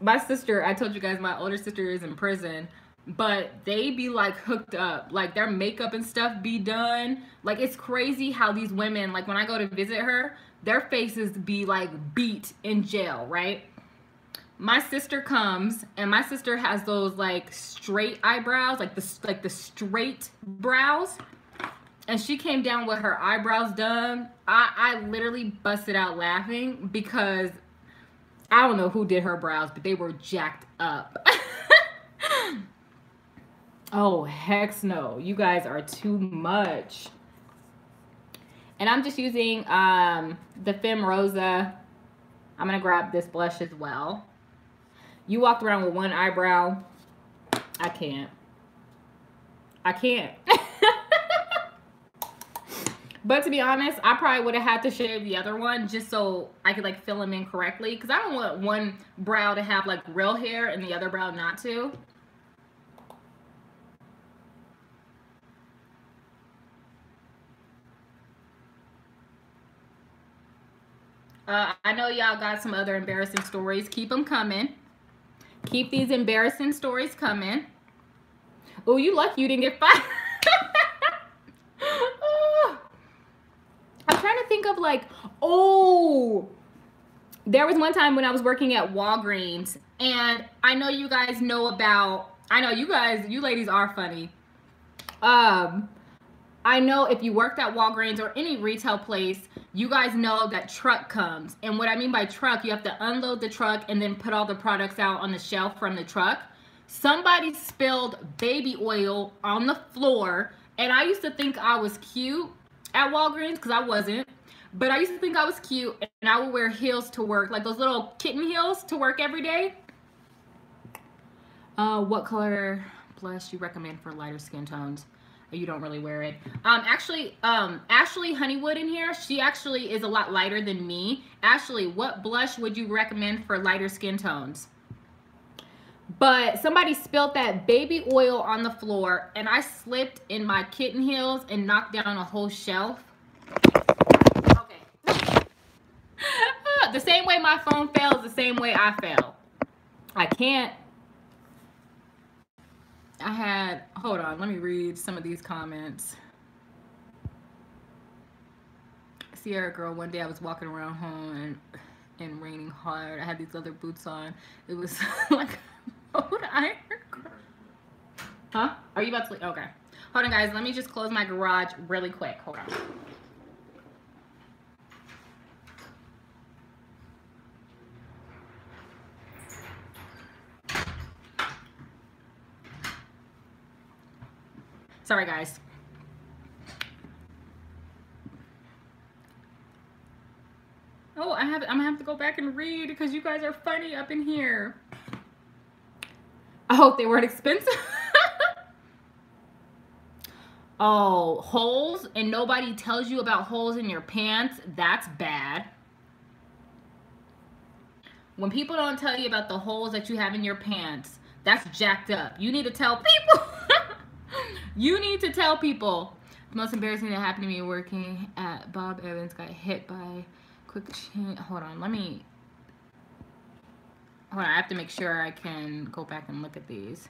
My sister, I told you guys my older sister is in prison, but they be like hooked up, like their makeup and stuff be done. Like, it's crazy how these women, like when I go to visit her, their faces be like beat in jail, right? My sister comes and my sister has those like straight eyebrows, like the straight brows. And she came down with her eyebrows done. I literally busted out laughing because I don't know who did her brows, but they were jacked up. Oh, heck no. You guys are too much. And I'm just using the Femme Rosa. I'm going to grab this blush as well. You walked around with one eyebrow. I can't. But to be honest, I probably would have had to shave the other one just so I could like fill them in correctly. Because I don't want one brow to have like real hair and the other brow not to. I know y'all got some other embarrassing stories. Keep them coming. Keep these embarrassing stories coming. Oh, you lucky you didn't get fired. I'm trying to think of like, oh, there was one time when I was working at Walgreens, and I know you guys know about, I know you ladies are funny. I know if you worked at Walgreens or any retail place, you guys know that truck comes. And what I mean by truck, you have to unload the truck and then put all the products out on the shelf from the truck. Somebody spilled baby oil on the floor, and I used to think I was cute at Walgreens because I wasn't. But I used to think I was cute, and I would wear heels to work, like those little kitten heels to work every day. What color blush you recommend for lighter skin tones? You don't really wear it. Ashley Honeywood in here, she actually is a lot lighter than me. Ashley, what blush would you recommend for lighter skin tones? But somebody spilled that baby oil on the floor, and I slipped in my kitten heels and knocked down a whole shelf. Okay. The same way my phone fell is the same way I fell. I can't. Hold on, let me read some of these comments. Sierra girl, one day I was walking around home and raining hard. I had these leather boots on. It was like old iron. Huh? Are you about to leave? Okay. Hold on, guys. Let me just close my garage really quick. Hold on. Sorry, guys. Oh, I'm gonna have to go back and read because you guys are funny up in here. I hope they weren't expensive. Oh, holes and nobody tells you about holes in your pants. That's bad. When people don't tell you about the holes that you have in your pants, that's jacked up. You need to tell people. You need to tell people. The most embarrassing that happened to me working at Bob Evans, got hit by quick chain. Hold on, I have to make sure I can go back and look at these.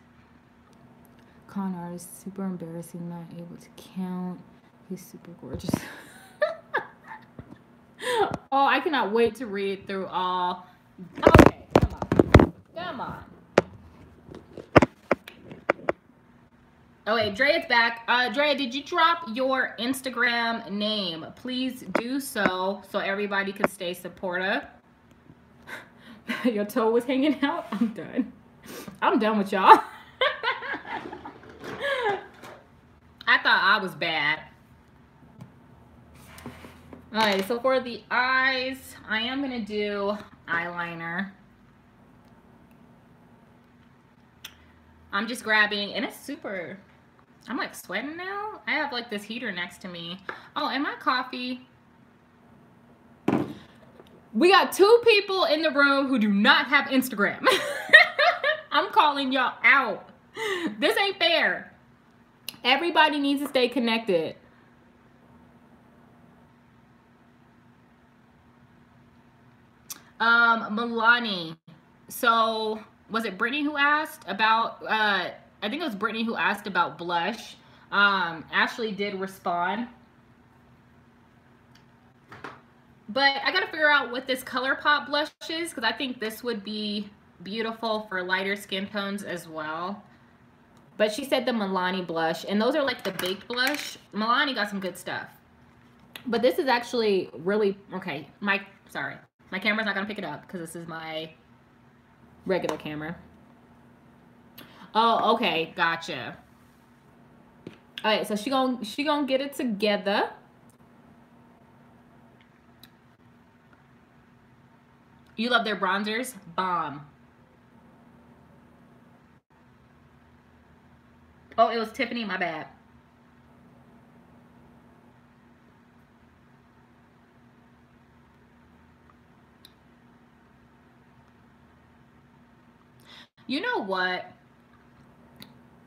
Con artist, super embarrassing, not able to count. He's super gorgeous. Oh, I cannot wait to read through all. Okay, come on. Come on. Oh wait, Drea's back. Drea, did you drop your Instagram name? Please do so everybody can stay supportive. Your toe was hanging out? I'm done. I'm done with y'all. I thought I was bad. Alright, so for the eyes, I am going to do eyeliner. I'm just grabbing, and it's super, I'm like sweating now. I have like this heater next to me. Oh, and my coffee. We got 2 people in the room who do not have Instagram. I'm calling y'all out. This ain't fair. Everybody needs to stay connected. Milani. So was it Brittany who asked about, I think it was Brittany who asked about blush. Ashley did respond. But I gotta figure out what this ColourPop blush is, because I think this would be beautiful for lighter skin tones as well. But she said the Milani blush, and those are like the baked blush. Milani got some good stuff. But this is actually really, okay, sorry. My camera's not gonna pick it up because this is my regular camera. Oh, okay, gotcha. All right, so she gonna get it together. You love their bronzers? Bomb. Oh, it was Tiffany, my bad. You know what?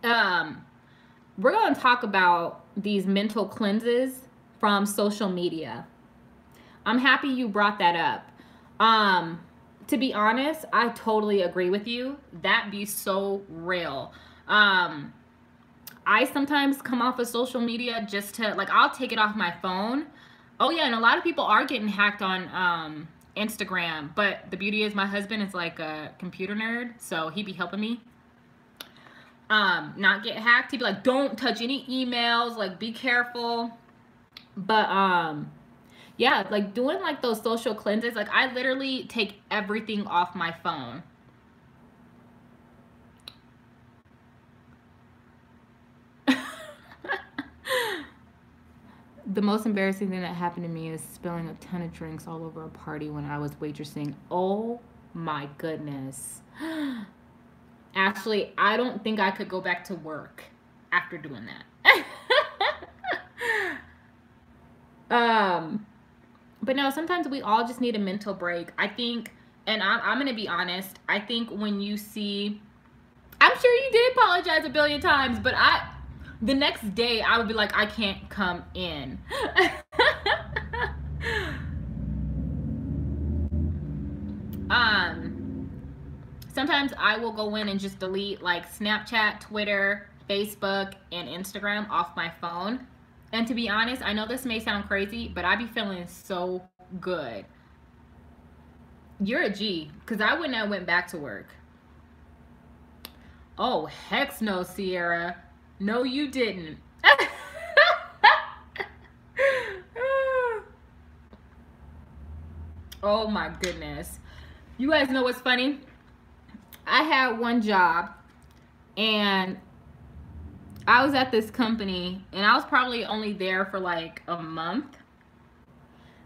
We're going to talk about these mental cleanses from social media. I'm happy you brought that up. To be honest, I totally agree with you. That be so real. I sometimes come off of social media just to, like, I'll take it off my phone. Oh yeah, and a lot of people are getting hacked on Instagram, but the beauty is my husband is like a computer nerd, so he be helping me not get hacked. He'd be like, don't touch any emails, like be careful. But yeah, like doing like those social cleanses, like I literally take everything off my phone. The most embarrassing thing that happened to me is spilling a ton of drinks all over a party when I was waitressing. Oh my goodness. Ashley, I don't think I could go back to work after doing that. But no, sometimes we all just need a mental break. I think, and I'm going to be honest, I think when you see, I'm sure you did apologize a billion times, but the next day I would be like, I can't come in. Sometimes I will go in and just delete like Snapchat, Twitter, Facebook, and Instagram off my phone. And to be honest, I know this may sound crazy, but I be feeling so good. You're a G, because I wouldn't have went back to work. Oh, heck no, Sierra. No, you didn't. Oh my goodness. You guys know what's funny? I had one job and I was at this company and I was probably only there for like a month.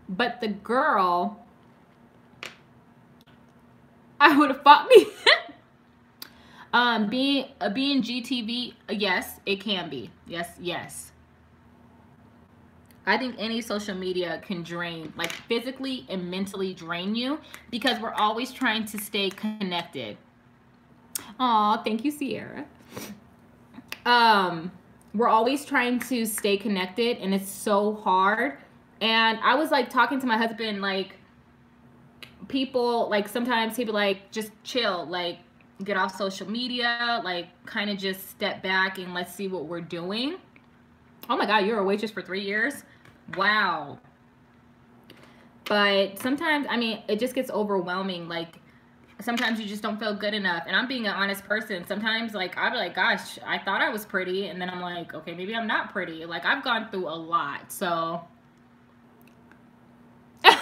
But the girl, I would have fought me. Being GTV, yes, it can be. Yes, yes. I think any social media can drain, like physically and mentally drain you, because we're always trying to stay connected. Aw, thank you, Sierra. We're always trying to stay connected, and it's so hard. And I was like talking to my husband, like, people, like, sometimes he'd be like, just chill, like, get off social media, like, kind of just step back and let's see what we're doing. Oh my God, you're a waitress for 3 years? Wow. But sometimes, I mean, it just gets overwhelming. Like, sometimes you just don't feel good enough. And I'm being an honest person. Sometimes, like, I'll be like, gosh, I thought I was pretty. And then I'm like, okay, maybe I'm not pretty. Like, I've gone through a lot. So. I'm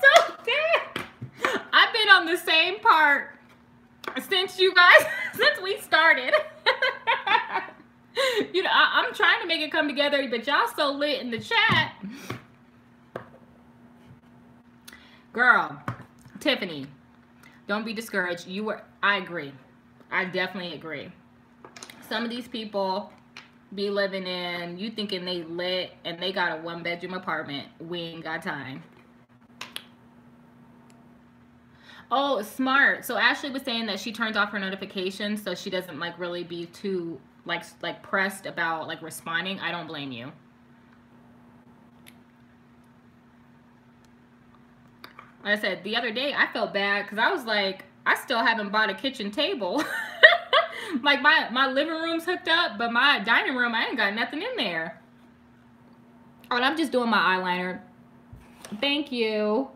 so dead. I've been on the same part since you guys, since we started. You know, I'm trying to make it come together, but y'all so lit in the chat. Girl, Tiffany, don't be discouraged. I agree. I definitely agree. Some of these people be living in, you thinking they lit and they got a 1-bedroom apartment. We ain't got time. Oh, smart. So Ashley was saying that she turns off her notifications so she doesn't like really be too like pressed about like responding. I don't blame you. Like I said, the other day I felt bad because I was like, I still haven't bought a kitchen table. Like my living room's hooked up, but my dining room, I ain't got nothing in there. Oh, and I'm just doing my eyeliner. Thank you.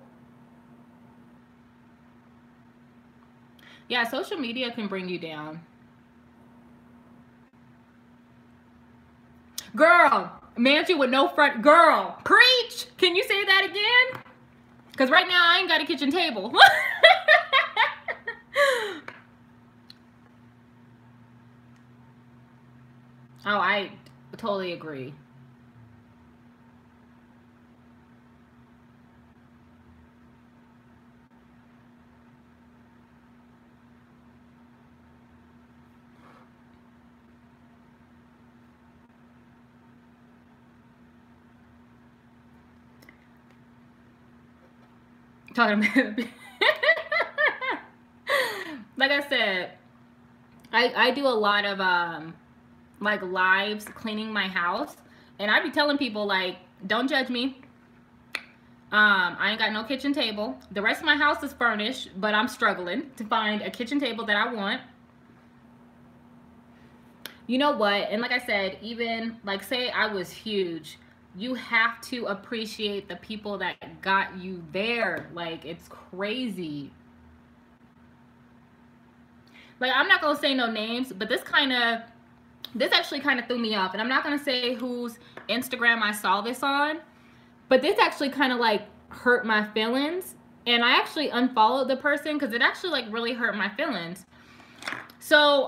Yeah, social media can bring you down. Girl, mansion with no front. Girl, preach. Can you say that again? Because right now I ain't got a kitchen table. Oh, I totally agree. Talking about like I said, I do a lot of like lives cleaning my house, and I be telling people like, don't judge me. I ain't got no kitchen table. The rest of my house is furnished, but I'm struggling to find a kitchen table that I want. You know what? And like I said, even like say I was huge, you have to appreciate the people that got you there. Like, it's crazy. Like, I'm not gonna say no names, but this actually kind of threw me off. And I'm not gonna say whose Instagram I saw this on, but this actually kind of like hurt my feelings. And I actually unfollowed the person because it actually like really hurt my feelings. So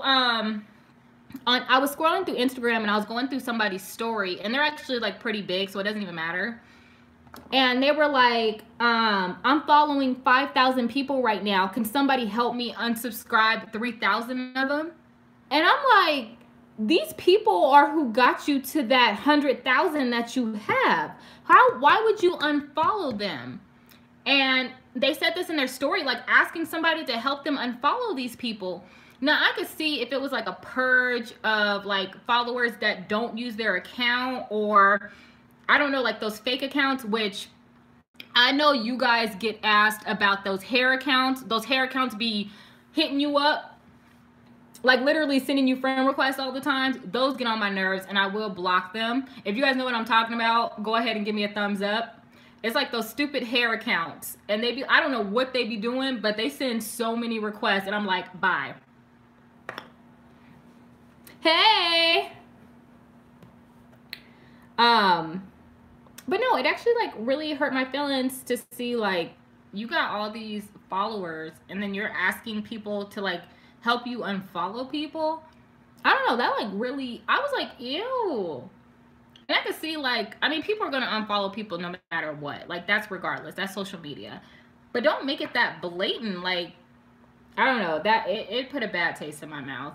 I was scrolling through Instagram and I was going through somebody's story, and they're actually like pretty big, so it doesn't even matter. And they were like, I'm following 5,000 people right now. Can somebody help me unsubscribe 3,000 of them? And I'm like, these people are who got you to that 100,000 that you have. Why would you unfollow them? And they said this in their story, like asking somebody to help them unfollow these people. Now, I could see if it was like a purge of like followers that don't use their account, or I don't know, like those fake accounts, which I know you guys get asked about those hair accounts. Those hair accounts be hitting you up, like literally sending you friend requests all the time. Those get on my nerves, and I will block them. If you guys know what I'm talking about, go ahead and give me a thumbs up. It's like those stupid hair accounts, and they be, I don't know what they be doing, but they send so many requests, and I'm like, bye. Hey. But no, it actually like really hurt my feelings to see like you got all these followers and then you're asking people to like help you unfollow people. I don't know, that like really, I was like, ew. And I could see like, I mean, people are gonna unfollow people no matter what. Like, that's regardless, that's social media. But don't make it that blatant. Like, I don't know, that it put a bad taste in my mouth.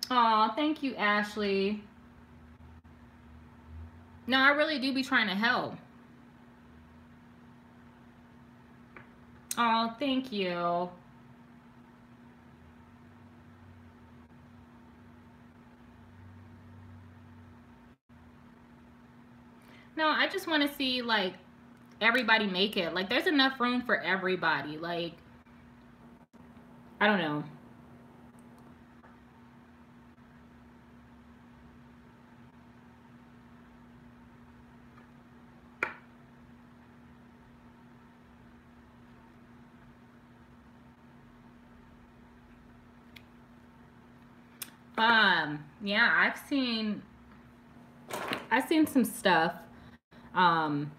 Aw, thank you, Ashley. No, I really do be trying to help. Oh, thank you. No, I just want to see like everybody make it. Like there's enough room for everybody. Like I don't know. Yeah, I've seen some stuff um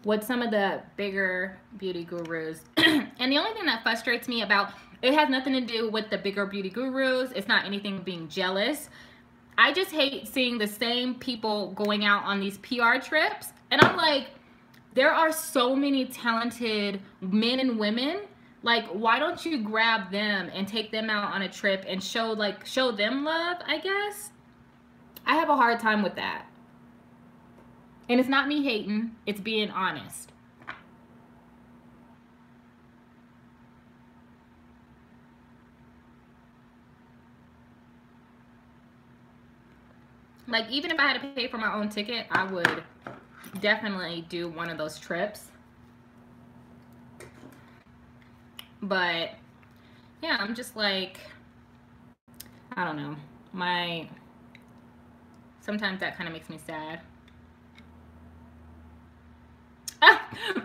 with some of the bigger beauty gurus. And the only thing that frustrates me about it has nothing to do with the bigger beauty gurus. It's not anything being jealous. I just hate seeing the same people going out on these PR trips. And I'm like, there are so many talented men and women. Like, why don't you grab them and take them out on a trip and show them love, I guess? I have a hard time with that. And it's not me hating, it's being honest. Like, even if I had to pay for my own ticket, I would definitely do one of those trips. But yeah, I'm just like, I don't know. Sometimes that kind of makes me sad.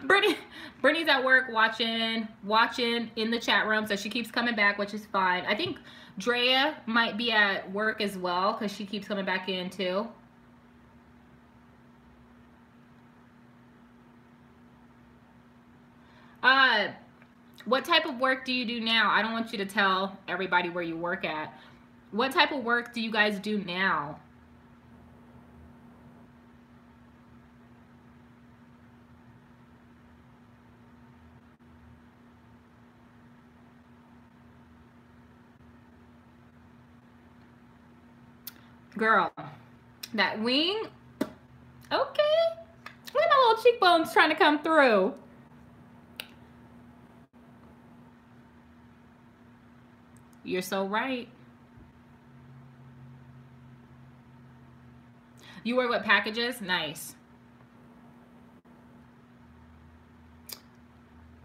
Brittany's at work watching in the chat room, so she keeps coming back, which is fine. I think Drea might be at work as well because she keeps coming back in too. What type of work do you do now? I don't want you to tell everybody where you work at. What type of work do you guys do now? Girl, that wing, okay. Look at my little cheekbones trying to come through. You're so right. You work with packages? Nice.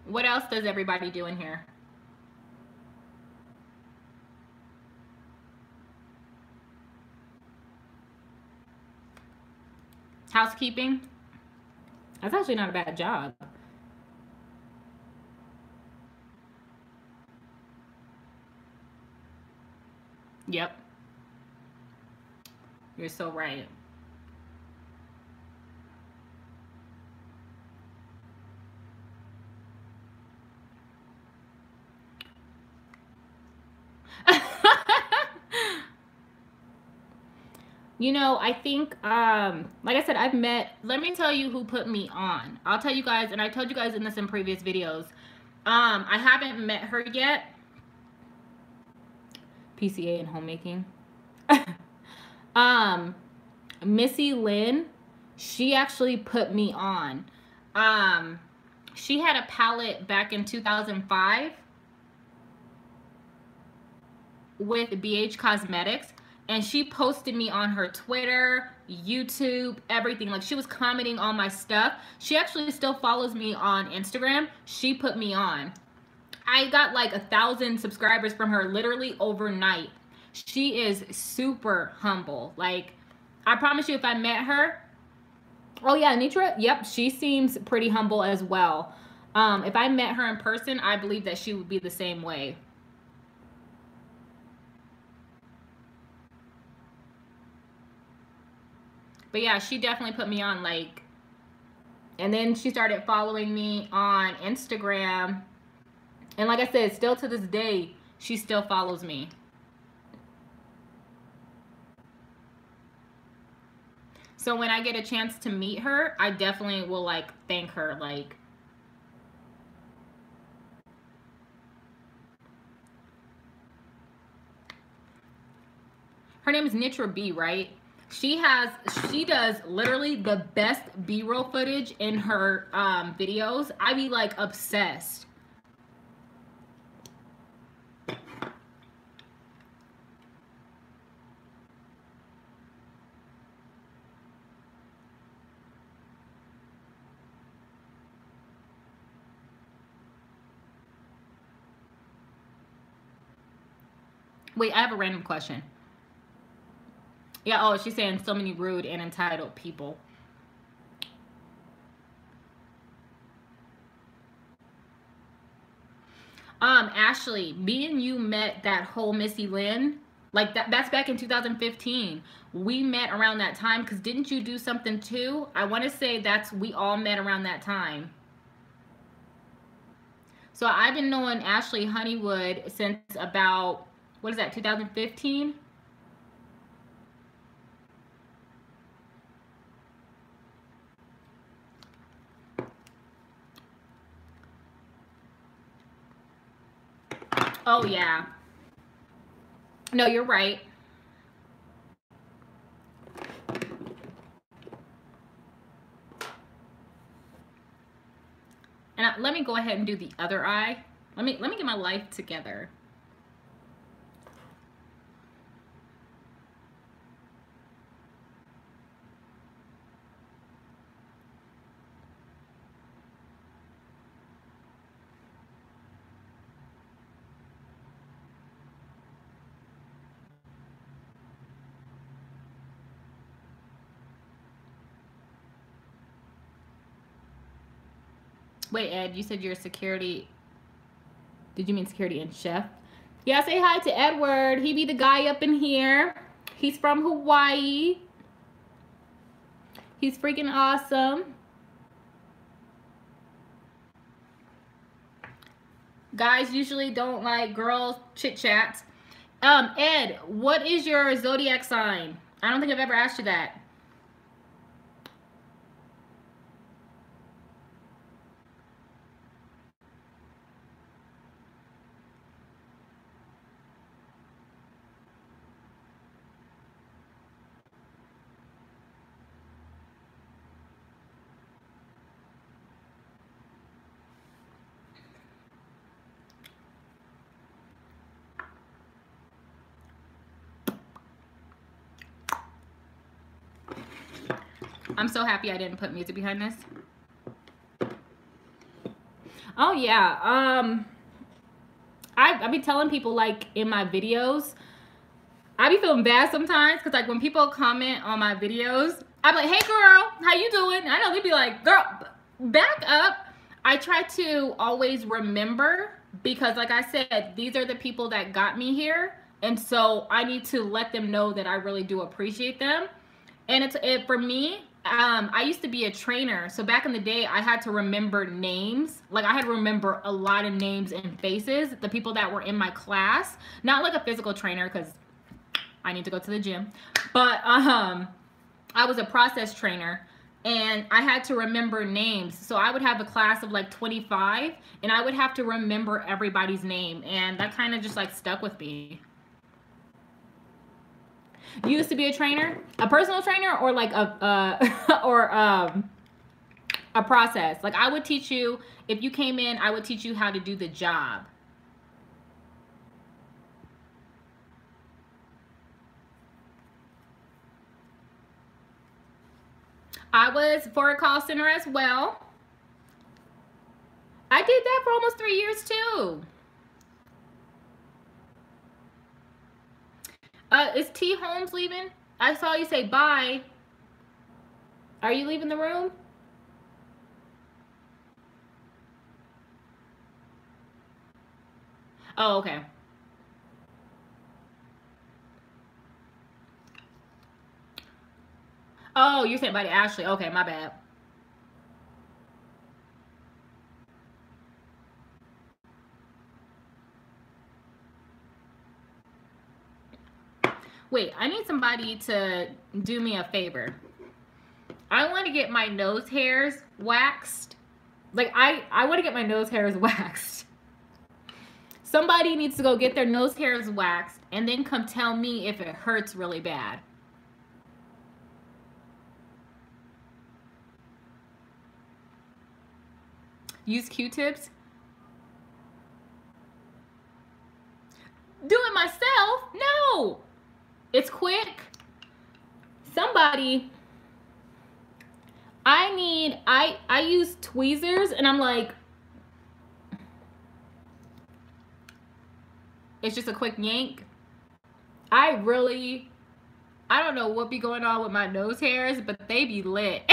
What else does everybody do in here? Housekeeping? That's actually not a bad job. Yep. You're so right. You know, I think, like I said, let me tell you who put me on. I'll tell you guys, and I told you guys in previous videos. I haven't met her yet. PCA and homemaking. Missy Lynn, she actually put me on. She had a palette back in 2005 with BH Cosmetics, and she posted me on her Twitter, YouTube, everything. Like, she was commenting on my stuff. She actually still follows me on Instagram. She put me on. I got like 1,000 subscribers from her literally overnight. She is super humble. Like, I promise you, if I met her, oh yeah, Nitra, yep, she seems pretty humble as well. If I met her in person, I believe that she would be the same way. But yeah, she definitely put me on, like, and then she started following me on Instagram. And like I said, still to this day, she still follows me. So when I get a chance to meet her, I definitely will, like, thank her, like. Her name is Nitra B, right? She does literally the best B-roll footage in her videos. I be like obsessed. Wait, I have a random question. Yeah, oh, she's saying so many rude and entitled people. Ashley, me and you met that whole Missy Lynn. Like that's back in 2015. We met around that time because didn't you do something too? I want to say we all met around that time. So I've been knowing Ashley Honeywood since about, what is that, 2015? Oh, yeah. No, you're right. And let me go ahead and do the other eye. Let me get my life together. Wait, Ed, you said you're a security. Did you mean security and chef? Yeah, say hi to Edward. He be the guy up in here. He's from Hawaii. He's freaking awesome. Guys usually don't like girl chit chats. Ed, what is your zodiac sign? I don't think I've ever asked you that. I'm so happy I didn't put music behind this. Oh yeah, I be telling people like in my videos, I be feeling bad sometimes because like when people comment on my videos, I'm like, hey girl, how you doing? I know they'd be like, girl, back up. I try to always remember because like I said, these are the people that got me here. And so I need to let them know that I really do appreciate them. And for me, I used to be a trainer. So back in the day, I had to remember names. Like I had to remember a lot of names and faces, the people that were in my class. Not like a physical trainer because I need to go to the gym. But I was a process trainer and I had to remember names. So I would have a class of like 25 and I would have to remember everybody's name. And that kind of just like stuck with me. You used to be a trainer, a personal trainer, or like a process. Like I would teach you, if you came in, I would teach you how to do the job. I was for a call center as well. I did that for almost 3 years too. Is T Holmes leaving? I saw you say bye. Are you leaving the room? Oh, okay. Oh, you're saying bye to Ashley. Okay, my bad. Wait, I need somebody to do me a favor. I want to get my nose hairs waxed. Like, I want to get my nose hairs waxed. Somebody needs to go get their nose hairs waxed and then come tell me if it hurts really bad. Use Q-tips. Do it myself? No. It's quick. Somebody, I use tweezers and I'm like, it's just a quick yank. I don't know what be going on with my nose hairs, but they be lit.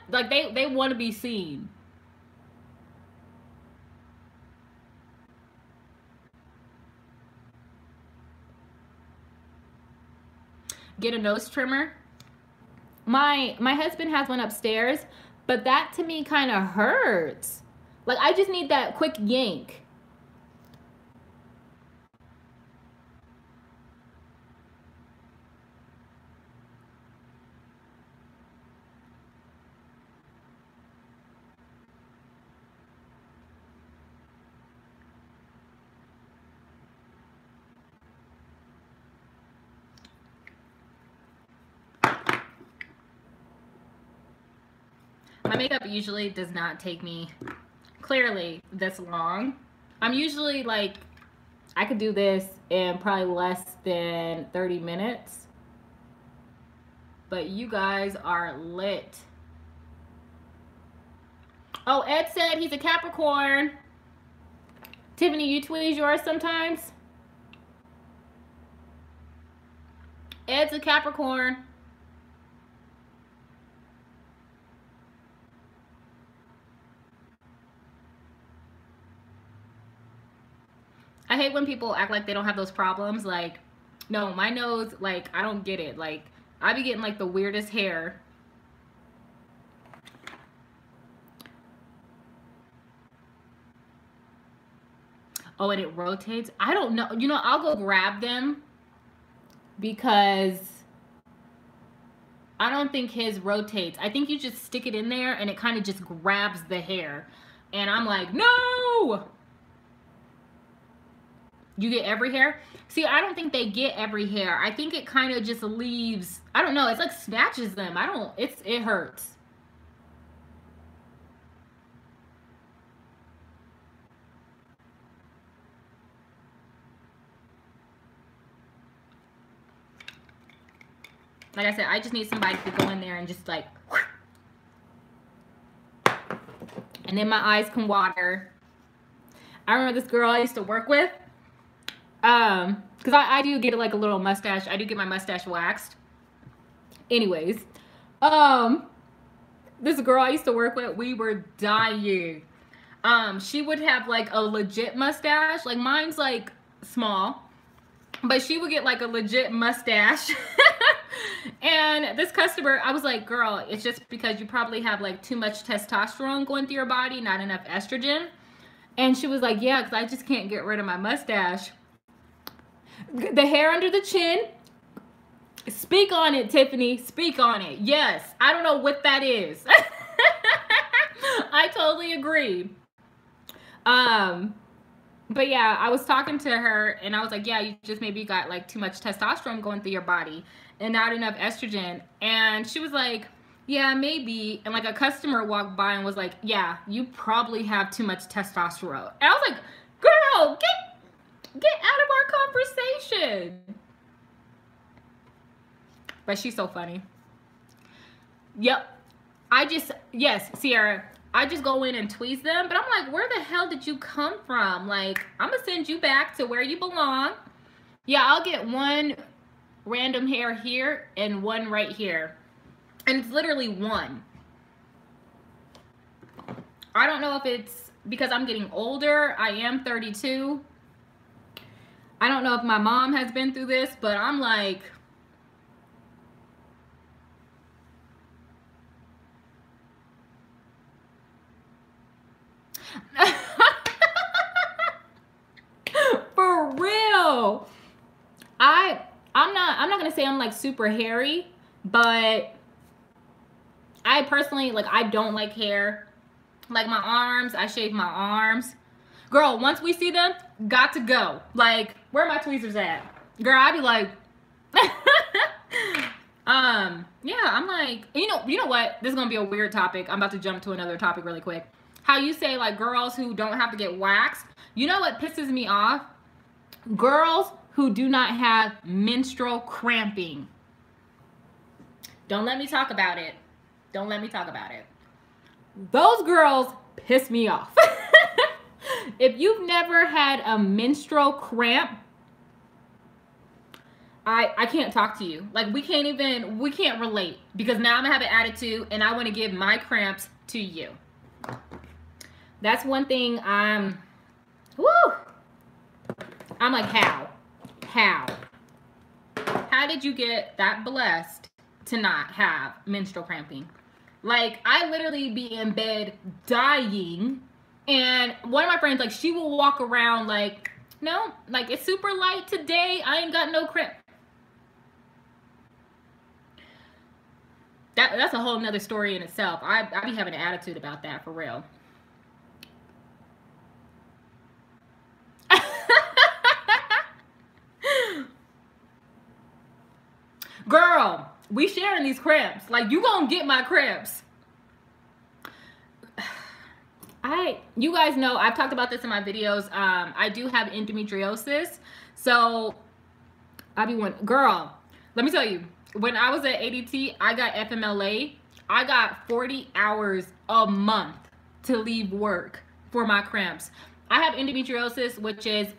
Like they want to be seen. Get a nose trimmer. My husband has one upstairs, but that to me kind of hurts. Like I just need that quick yank. My makeup usually does not take me, clearly, this long. I'm usually like, I could do this in probably less than 30 minutes. But you guys are lit. Oh, Ed said he's a Capricorn. Tiffany, you tweeze yours sometimes? Ed's a Capricorn. I hate when people act like they don't have those problems. Like, no, my nose, like, I don't get it. Like, I be getting, like, the weirdest hair. Oh, and it rotates? I don't know. You know, I'll go grab them because I don't think his rotates. I think you just stick it in there and it kind of just grabs the hair. And I'm like, no! You get every hair? See, I don't think they get every hair. I think it kind of just leaves, I don't know, it's like snatches them. It hurts. Like I said, I just need somebody to go in there and just like, and then my eyes can water. I remember this girl I used to work with. Because I do get like a little mustache. I do get my mustache waxed. Anyways, this girl I used to work with, we were dying. She would have like a legit mustache. Like mine's like small, but she would get like a legit mustache. And this customer, I was like, girl, it's just because you probably have like too much testosterone going through your body, not enough estrogen. And she was like, yeah, because I just can't get rid of my mustache. The hair under the chin. Speak on it, Tiffany. Speak on it. Yes. I don't know what that is. I totally agree. But yeah, I was talking to her and I was like, yeah, you just maybe got like too much testosterone going through your body and not enough estrogen. And she was like, yeah, maybe. And like a customer walked by and was like, yeah, you probably have too much testosterone. And I was like, girl, get out of our conversation. But she's so funny. Yep. Yes, Sierra, I just go in and tweeze them. But I'm like, where the hell did you come from? Like, I'm going to send you back to where you belong. Yeah, I'll get one random hair here and one right here. And it's literally one. I don't know if it's because I'm getting older. I am 32. I don't know if my mom has been through this, but I'm like, for real. I'm not gonna say I'm like super hairy, but I personally, like, I don't like hair. Like my arms, I shave my arms. Girl, once we see them, got to go. Like, where are my tweezers at? Girl, I'd be like, yeah, I'm like, you know what? This is gonna be a weird topic. I'm about to jump to another topic really quick. How you say like girls who don't have to get waxed. You know what pisses me off? Girls who do not have menstrual cramping. Don't let me talk about it. Don't let me talk about it. Those girls piss me off. If you've never had a menstrual cramp, I can't talk to you. Like, we can't relate, because now I'm gonna have an attitude and I want to give my cramps to you. That's one thing I'm like, how did you get that blessed to not have menstrual cramping? Like, I literally be in bed dying, and one of my friends, like, she will walk around like, no, like, it's super light today, I ain't got no cramp. That's a whole nother story in itself. I be having an attitude about that, for real. Girl, we sharing these cramps. Like, you gonna get my cramps. You guys know, I've talked about this in my videos. I do have endometriosis. So, girl, let me tell you. When I was at ADT, I got FMLA. I got 40 hours a month to leave work for my cramps. I have endometriosis, which is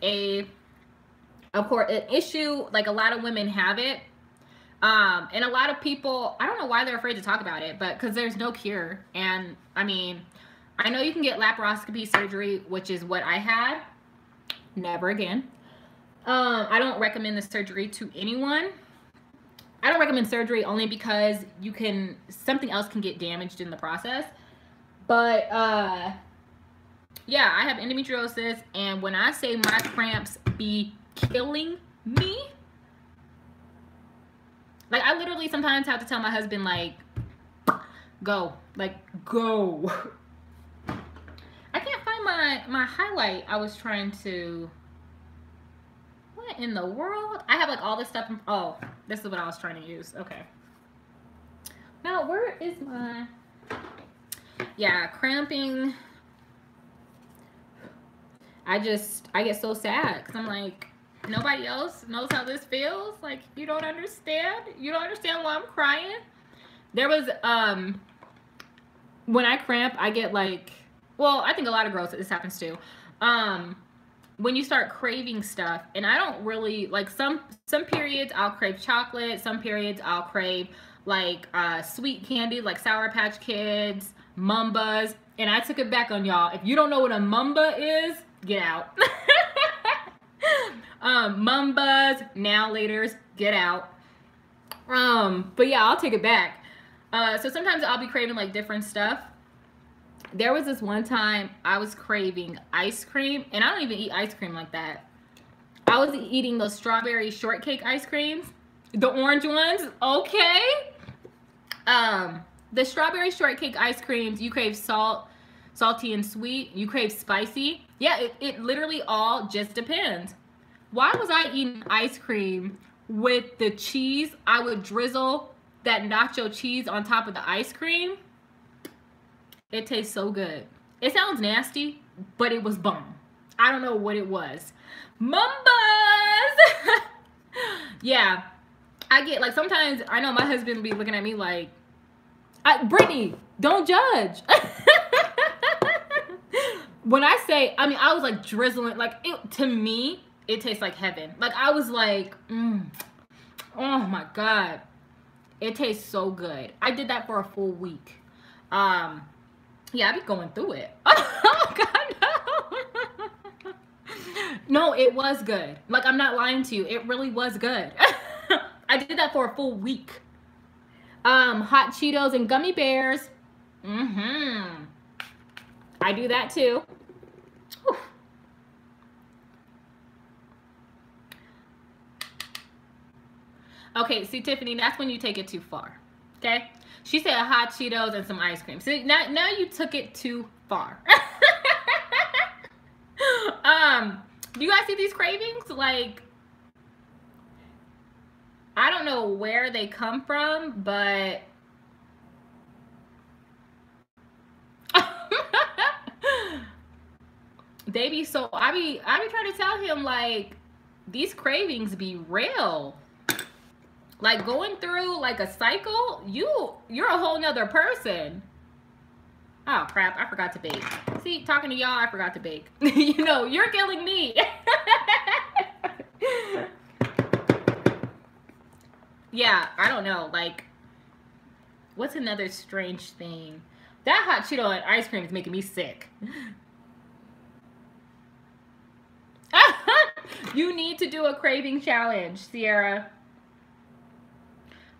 of course, an issue. Like, a lot of women have it. And a lot of people, I don't know why they're afraid to talk about it, but because there's no cure. And I mean, I know you can get laparoscopy surgery, which is what I had. Never again. I don't recommend the surgery to anyone. I don't recommend surgery only because something else can get damaged in the process. But, yeah, I have endometriosis, and when I say my cramps be killing me, like, I literally sometimes have to tell my husband, like, go. Like, go. I can't find my highlight. I was trying to... What in the world? I have, like, all this stuff. Oh, this is what I was trying to use. Okay. Now, where is my... Yeah, cramping. I get so sad because I'm like, nobody else knows how this feels. Like, you don't understand. You don't understand why I'm crying. There was, when I cramp, I get like, well, I think a lot of girls, this happens too. When you start craving stuff, and I don't really, like, some periods I'll crave chocolate, some periods I'll crave, like, sweet candy, like Sour Patch Kids, Mumbas, and I took it back on y'all. If you don't know what a Mumba is, get out. Mumbas, now laters, get out. But yeah, I'll take it back. So sometimes I'll be craving, like, different stuff. There was this one time I was craving ice cream, and I don't even eat ice cream like that. I was eating those strawberry shortcake ice creams, the orange ones, okay? The strawberry shortcake ice creams, you crave salty and sweet, you crave spicy. Yeah, it literally all just depends. Why was I eating ice cream with the cheese? I would drizzle that nacho cheese on top of the ice cream. It tastes so good. It sounds nasty, but it was bomb. I don't know what it was. Mumbas! Yeah. I get, like, sometimes I know my husband be looking at me like, Brittany, don't judge. When I say, I mean, I was like drizzling, like, to me, it tastes like heaven. Like, I was like, oh my God. It tastes so good. I did that for a full week. Yeah, I be going through it. Oh God, no. No, it was good. Like, I'm not lying to you. It really was good. I did that for a full week. Hot Cheetos and gummy bears. I do that too. Whew. Okay, see, Tiffany, that's when you take it too far. Okay? She said hot Cheetos and some ice cream. See, now you took it too far. Do you guys see these cravings? Like, I don't know where they come from, but they be so, I be trying to tell him, like, these cravings be real. Like, going through like a cycle, you're a whole nother person. Oh crap, I forgot to bake. See, talking to y'all, I forgot to bake. You know, you're killing me. Yeah, I don't know, like, what's another strange thing? That hot Cheeto and ice cream is making me sick. You need to do a craving challenge, Sierra.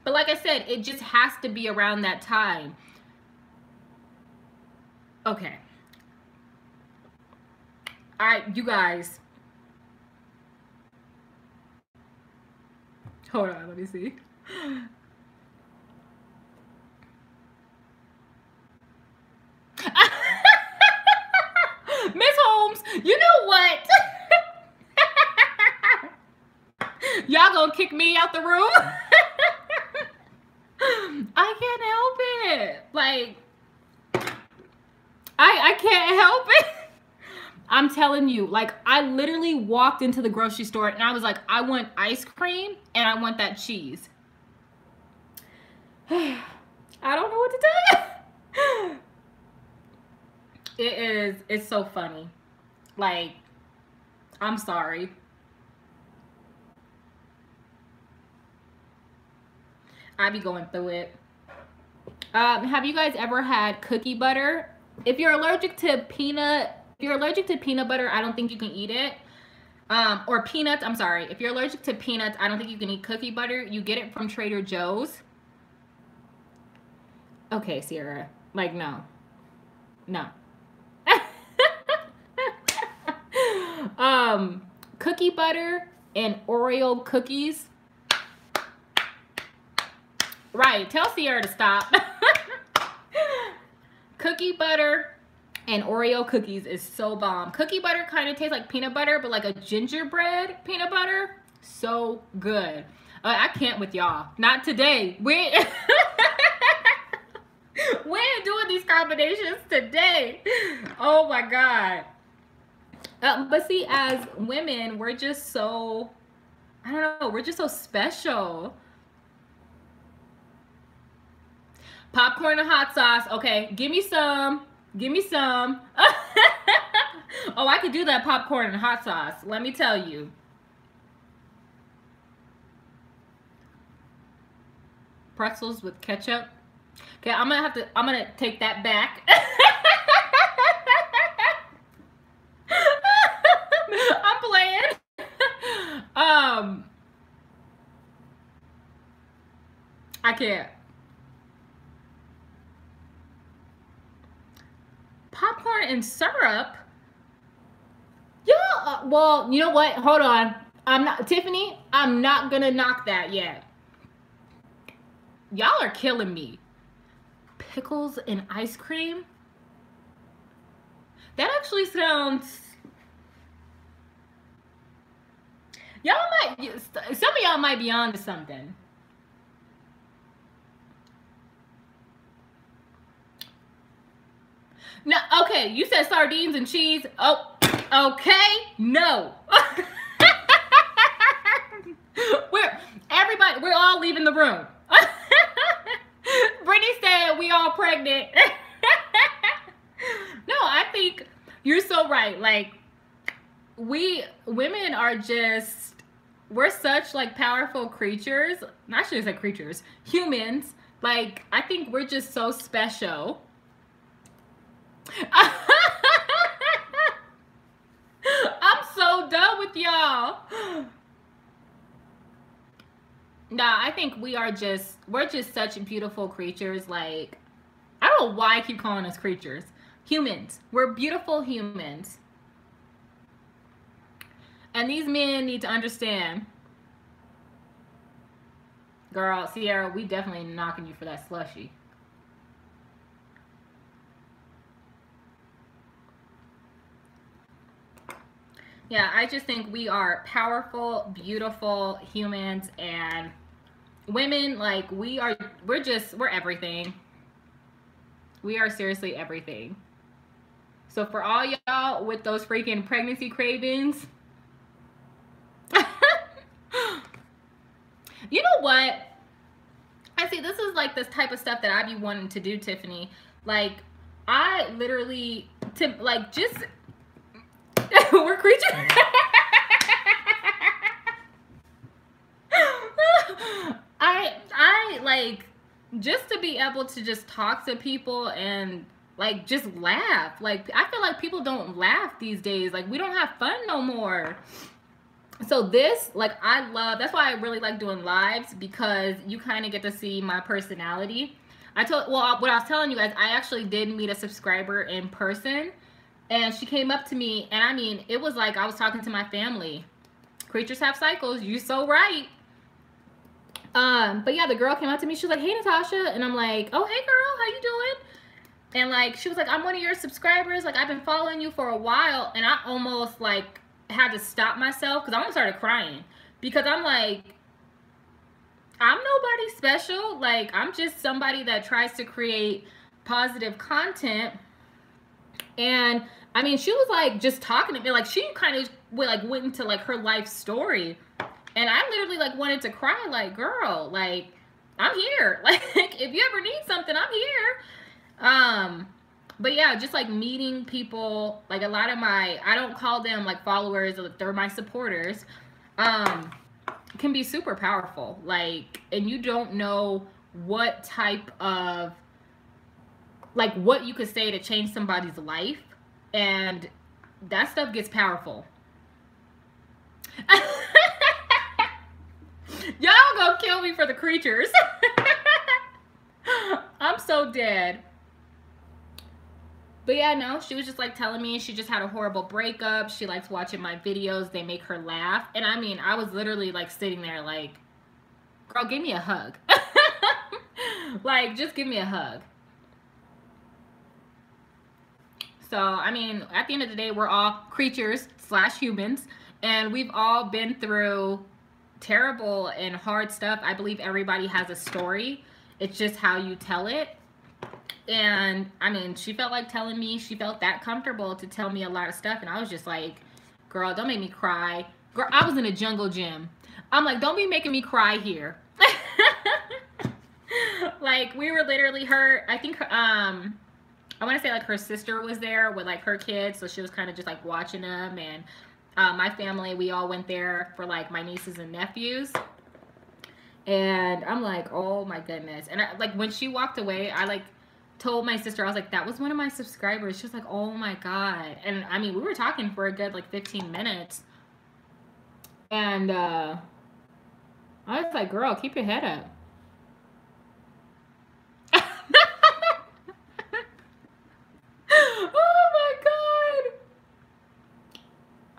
But like I said, it just has to be around that time. Okay. All right, you guys. Hold on, let me see. Miss Holmes, you know what? Y'all gonna kick me out the room? I can't help it. Like, I can't help it. I'm telling you, like, I literally walked into the grocery store and I was like, I want ice cream and I want that cheese. I don't know what to tell you. It's so funny. Like, I'm sorry. I be going through it. Have you guys ever had cookie butter? If you're allergic to peanut butter, I don't think you can eat it. Or peanuts, I'm sorry. If you're allergic to peanuts, I don't think you can eat cookie butter. You get it from Trader Joe's. Okay, Sierra. Like, no. No. Cookie butter and Oreo cookies. Right, tell Sierra to stop. Cookie butter and Oreo cookies is so bomb. Cookie butter kind of tastes like peanut butter, but like a gingerbread peanut butter. So good. I can't with y'all. Not today. We ain't doing these combinations today. Oh my God. But see, as women, we're just so, I don't know, we're just so special. Popcorn and hot sauce. Okay, give me some. Give me some. Oh, I could do that popcorn and hot sauce. Let me tell you. Pretzels with ketchup. Okay, I'm gonna take that back. I'm playing. I can't. Popcorn and syrup? Yeah, well, you know what? Hold on. Tiffany, I'm not gonna knock that yet. Y'all are killing me. Pickles and ice cream? That actually sounds... Y'all might... Some of y'all might be on to something. No, okay, you said sardines and cheese. Oh, okay, no. We're all leaving the room. Brittany said we all pregnant. No, I think you're so right. Like, we women are just, we're such like powerful creatures. I shouldn't say creatures, humans. Like, I think we're just so special. I'm so done with y'all. Nah, I think we're just such beautiful creatures. Like, I don't know why I keep calling us creatures. Humans. We're beautiful humans. And these men need to understand. Girl, Sierra, we definitely knocking you for that slushy. Yeah, I just think we are powerful, beautiful humans, and women, like, we're everything. We are seriously everything. So for all y'all with those freaking pregnancy cravings, you know what? I see, this is like this type of stuff that I be wanting to do, Tiffany. Like, I literally, like, just, we're creatures. I like, just to be able to just talk to people and like just laugh. Like, I feel like people don't laugh these days. Like, we don't have fun no more. So this, like, I love, that's why I really like doing lives, because you kind of get to see my personality. What I was telling you guys, I actually did meet a subscriber in person, and she came up to me, and I mean, it was like I was talking to my family. Creatures have cycles, you so right. But yeah, the girl came up to me, she was like, hey Natasha, and I'm like, oh hey girl, how you doing? And like, she was like, I'm one of your subscribers, like I've been following you for a while. And I almost like had to stop myself, because I almost started crying, because I'm like, I'm nobody special. Like, I'm just somebody that tries to create positive content. And I mean, she was like just talking to me, like she kind of went into like her life story, and I literally like wanted to cry, like, girl, like, I'm here. Like, if you ever need something, I'm here. But yeah, just like meeting people, like a lot of I don't call them like followers, they're my supporters, can be super powerful. Like, and you don't know what type of, like, what you could say to change somebody's life, and that stuff gets powerful. Y'all gonna kill me for the creatures. I'm so dead. But yeah, no, she was just like telling me she just had a horrible breakup. She likes watching my videos. They make her laugh. And I mean, I was literally like sitting there like, girl, give me a hug. Like, just give me a hug. So, I mean, at the end of the day, we're all creatures / humans. And we've all been through terrible and hard stuff. I believe everybody has a story. It's just how you tell it. And I mean, she felt like telling me, she felt that comfortable to tell me a lot of stuff. And I was just like, girl, don't make me cry. Girl, I was in a jungle gym. I'm like, don't be making me cry here. Like, we were literally I think, I want to say like her sister was there with like her kids. So she was kind of just like watching them. And my family, we all went there for like my nieces and nephews. And I'm like, oh my goodness. And like, when she walked away, I like told my sister, I was like, that was one of my subscribers. She was like, oh my God. And I mean, we were talking for a good like 15 minutes. And I was like, girl, keep your head up. Oh my God.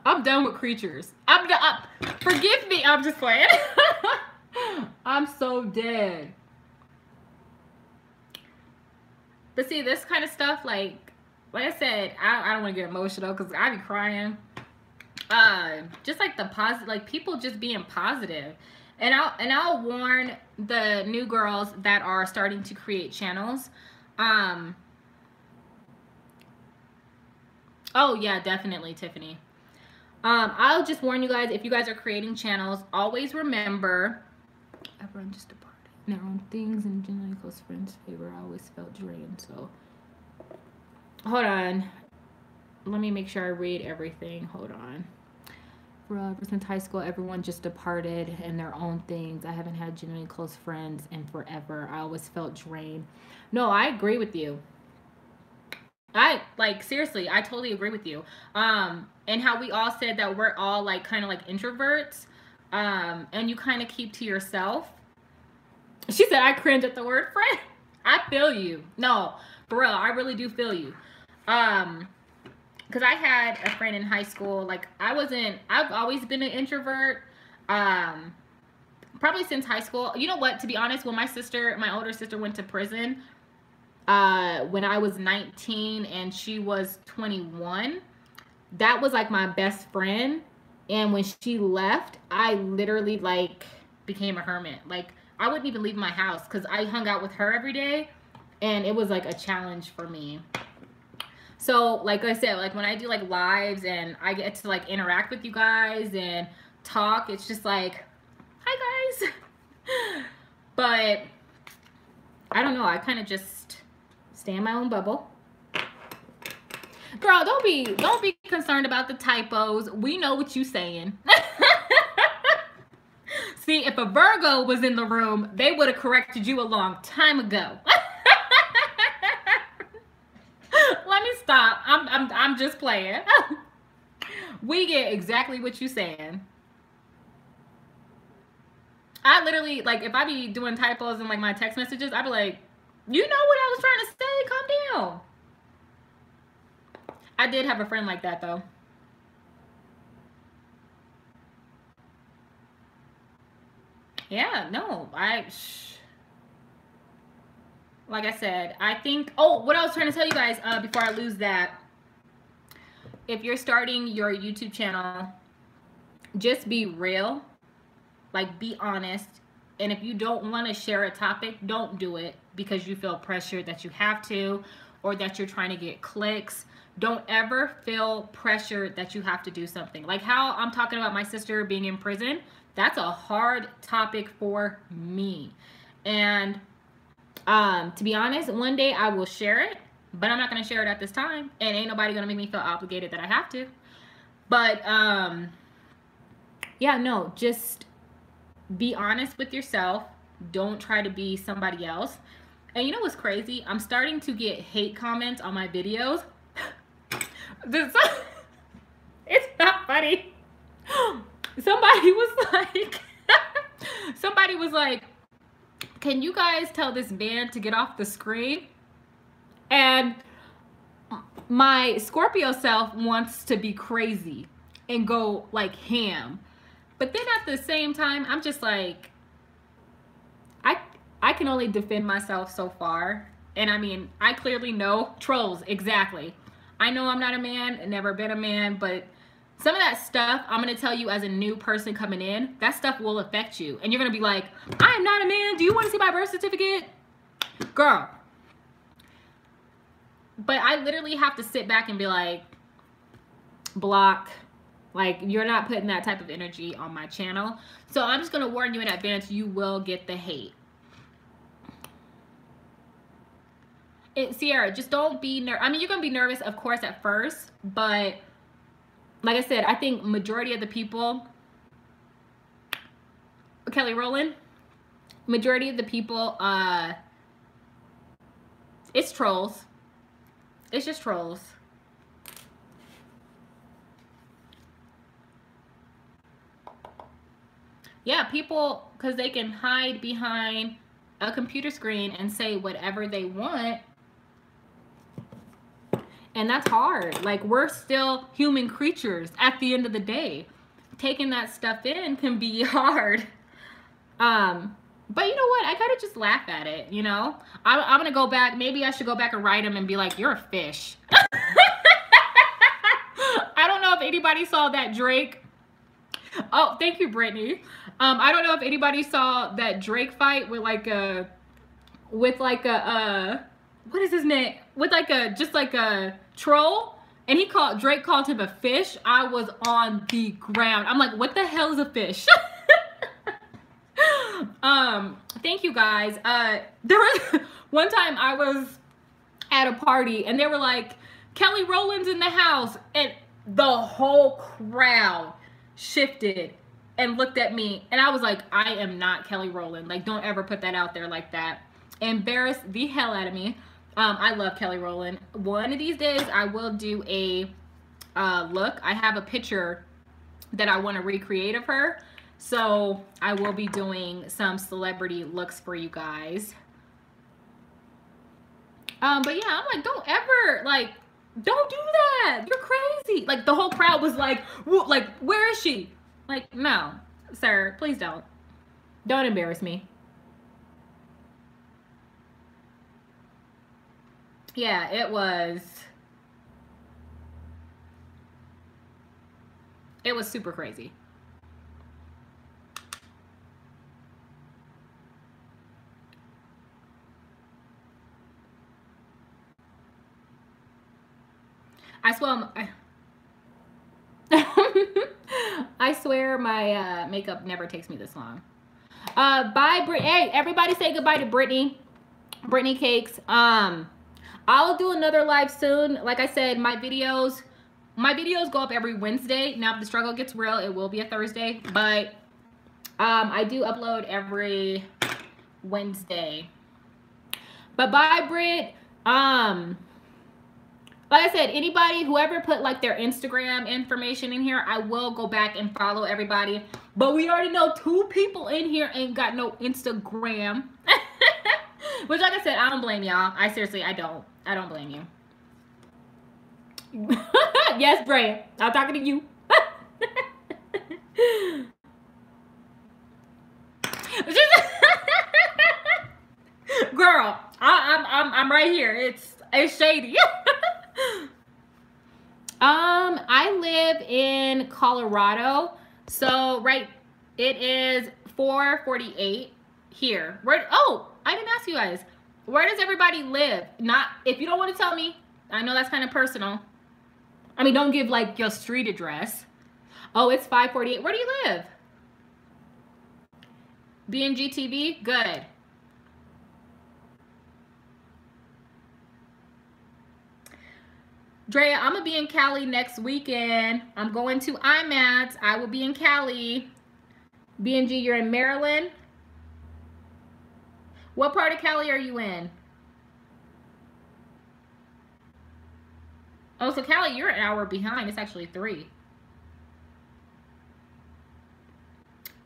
I'm done with creatures. I'm done. Forgive me. I'm just playing. I'm so dead. But see, this kind of stuff, like I said, I don't want to get emotional because I be crying. Just like the positive, like people just being positive. And I'll warn the new girls that are starting to create channels. Oh yeah, definitely, Tiffany. I'll just warn you guys, if you guys are creating channels, always remember, everyone just departed in their own things and generally close friends' favor. I always felt drained. So hold on, let me make sure I read everything. Hold on. Forever since high school, everyone just departed in their own things. I haven't had genuinely close friends in forever. I always felt drained. No, I agree with you. Seriously, I totally agree with you. And how we all said that we're all like kind of like introverts, and you kind of keep to yourself. She said, I cringe at the word friend. I feel you. No, for real, I really do feel you. Because I had a friend in high school, like I've always been an introvert, probably since high school. You know what, to be honest, when my older sister went to prison, when I was 19 and she was 21, that was like my best friend. And when she left, I literally like became a hermit. Like I wouldn't even leave my house because I hung out with her every day, and it was like a challenge for me. So like I said, like when I do like lives and I get to like interact with you guys and talk, it's just like, hi guys. But I don't know, I kind of just stay in my own bubble. Girl, don't be concerned about the typos. We know what you saying. See, if a Virgo was in the room, they would have corrected you a long time ago. Let me stop. I'm just playing. We get exactly what you saying. I literally, like, if I be doing typos in like my text messages, I be like, you know what I was trying to say? Calm down. I did have a friend like that though. Yeah, no, like I said, I think, oh, what I was trying to tell you guys before I lose that, if you're starting your YouTube channel, just be real, like be honest. And if you don't want to share a topic, don't do it because you feel pressured that you have to, or that you're trying to get clicks. Don't ever feel pressured that you have to do something. Like how I'm talking about my sister being in prison. That's a hard topic for me. And to be honest, one day I will share it, but I'm not going to share it at this time. And ain't nobody going to make me feel obligated that I have to. But yeah, no, just be honest with yourself. Don't try to be somebody else. And you know what's crazy? I'm starting to get hate comments on my videos. It's not funny. Somebody was like, can you guys tell this man to get off the screen? And my Scorpio self wants to be crazy and go like ham. But then at the same time, I'm just like, I can only defend myself so far. And I mean, I clearly know trolls, exactly. I know I'm not a man, never been a man, but some of that stuff, I'm going to tell you as a new person coming in, that stuff will affect you. And you're going to be like, I am not a man. Do you want to see my birth certificate? Girl. But I literally have to sit back and be like, block. Like, you're not putting that type of energy on my channel. So I'm just going to warn you in advance, you will get the hate. Sierra, just don't be nervous. I mean, you're going to be nervous, of course, at first. But like I said, I think majority of the people, Kelly Rowland, majority of the people, it's trolls. It's just trolls. Yeah, people, because they can hide behind a computer screen and say whatever they want. And that's hard. Like, we're still human creatures at the end of the day. Taking that stuff in can be hard. But you know what? I gotta just laugh at it, you know? I'm gonna go back. Maybe I should go back and write them and be like, you're a fish. I don't know if anybody saw that Drake. Oh, thank you, Brittany. I don't know if anybody saw that Drake fight with like a, what is his name? With like just like a troll. And Drake called him a fish. I was on the ground. I'm like, what the hell is a fish? Thank you guys. There was one time I was at a party and they were like, Kelly Rowland's in the house, and the whole crowd shifted and looked at me, and I was like, I am not Kelly Rowland. Like, don't ever put that out there like that. Embarrassed the hell out of me. I love Kelly Rowland. One of these days I will do a look. I have a picture that I want to recreate of her, so I will be doing some celebrity looks for you guys. But yeah, I'm like, don't ever, like, don't do that. You're crazy. Like, the whole crowd was like, where is she? Like, no, sir, please don't. Don't embarrass me. Yeah, it was. It was super crazy. I swear, I swear my makeup never takes me this long. Bye, Brittany. Hey, everybody say goodbye to Brittany. Brittany Cakes. I'll do another live soon. Like I said, my videos go up every Wednesday. Now, if the struggle gets real, it will be a Thursday. But I do upload every Wednesday. But bye, Britt. Like I said, anybody, whoever put like their Instagram information in here, I will go back and follow everybody. But we already know 2 people in here ain't got no Instagram. Which, like I said, I don't blame y'all. I seriously, I don't blame you. Yes, Bray, I'm talking to you. Girl, I'm right here. It's shady. I live in Colorado, so right, it is 4:48 here. Where? Oh, I didn't ask you guys. Where does everybody live? Not if you don't want to tell me. I know that's kind of personal. I mean, don't give like your street address. Oh, it's 5:48. Where do you live? BNGTV? Good. Drea, I'm gonna be in Cali next weekend. I'm going to IMATS. I will be in Cali. BNG, you're in Maryland. What part of Cali are you in? Oh, so Cali, you're an hour behind. It's actually 3.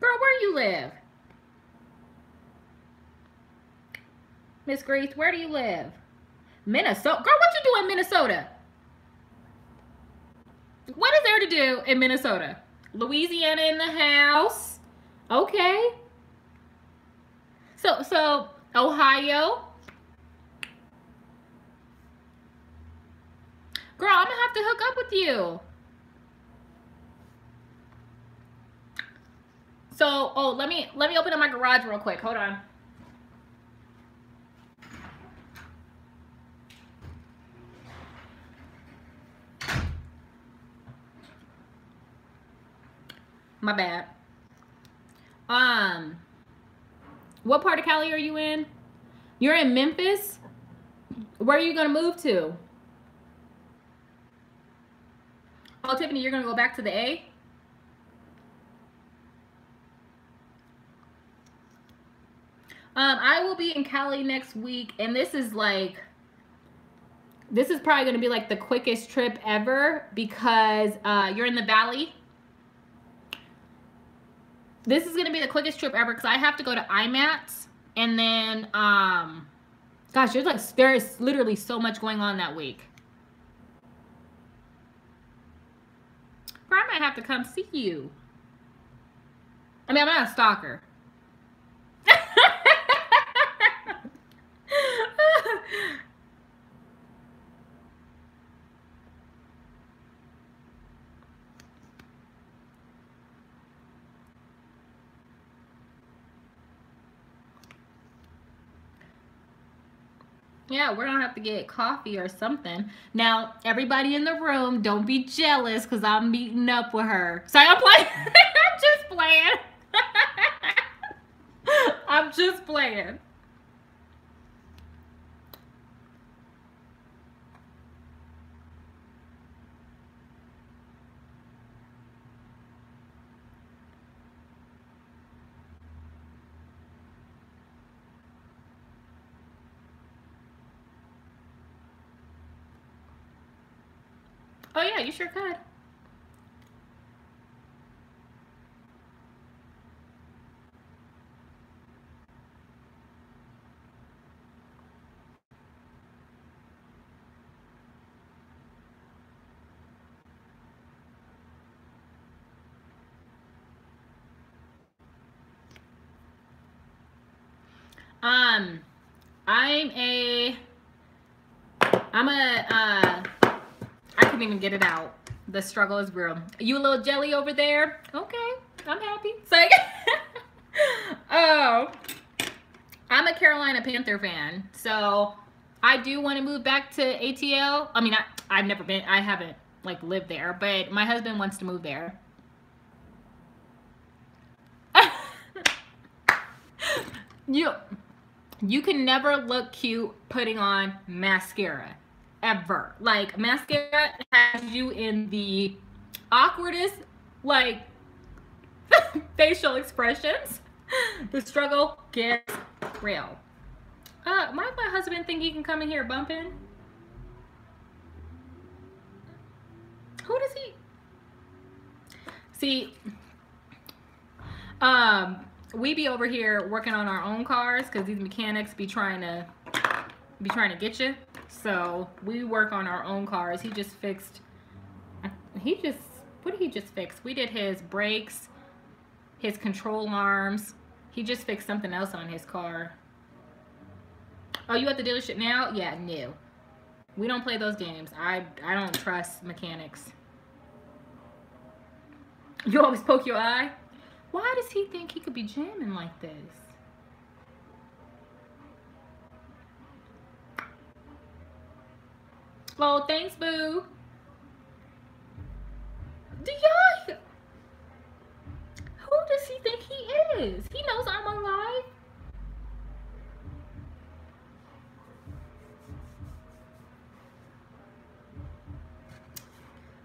Girl, where you live? Miss Grace, where do you live? Minnesota. Girl, what you do in Minnesota? What is there to do in Minnesota? Louisiana in the house. Okay. So Ohio. Girl, I'm gonna have to hook up with you. So, oh, let me open up my garage real quick. Hold on. My bad. What part of Cali are you in? You're in Memphis? Where are you gonna move to? Oh, Tiffany, you're gonna go back to the A? I will be in Cali next week, and this is probably gonna be like the quickest trip ever because you're in the Valley. This is gonna be the quickest trip ever because I have to go to IMATS, and then gosh, there's literally so much going on that week. Girl, I might have to come see you. I mean, I'm not a stalker. Yeah, we're gonna have to get coffee or something. Now, everybody in the room, don't be jealous because I'm meeting up with her. Sorry, I'm playing. I'm just playing. I'm just playing. Oh yeah, you sure could. I couldn't even get it out. The struggle is real. You a little jelly over there? Okay, I'm happy. So, oh, I'm a Carolina Panther fan, so I do want to move back to ATL. I mean, I've never been. I haven't like lived there, but my husband wants to move there. You can never look cute putting on mascara. Ever. Like, mascara has you in the awkwardest, like, facial expressions. The struggle gets real. Why does my husband think he can come in here bumping? Who does he? See, we be over here working on our own cars because these mechanics be trying to get you. So we work on our own cars. He just fixed. What did he just fix? We did his brakes, his control arms. He just fixed something else on his car. Oh, you at the dealership now? Yeah, no. We don't play those games. I don't trust mechanics. You always poke your eye? Why does he think he could be jamming like this? Oh, thanks, boo. Do y'all? Who does he think he is? He knows I'm alive.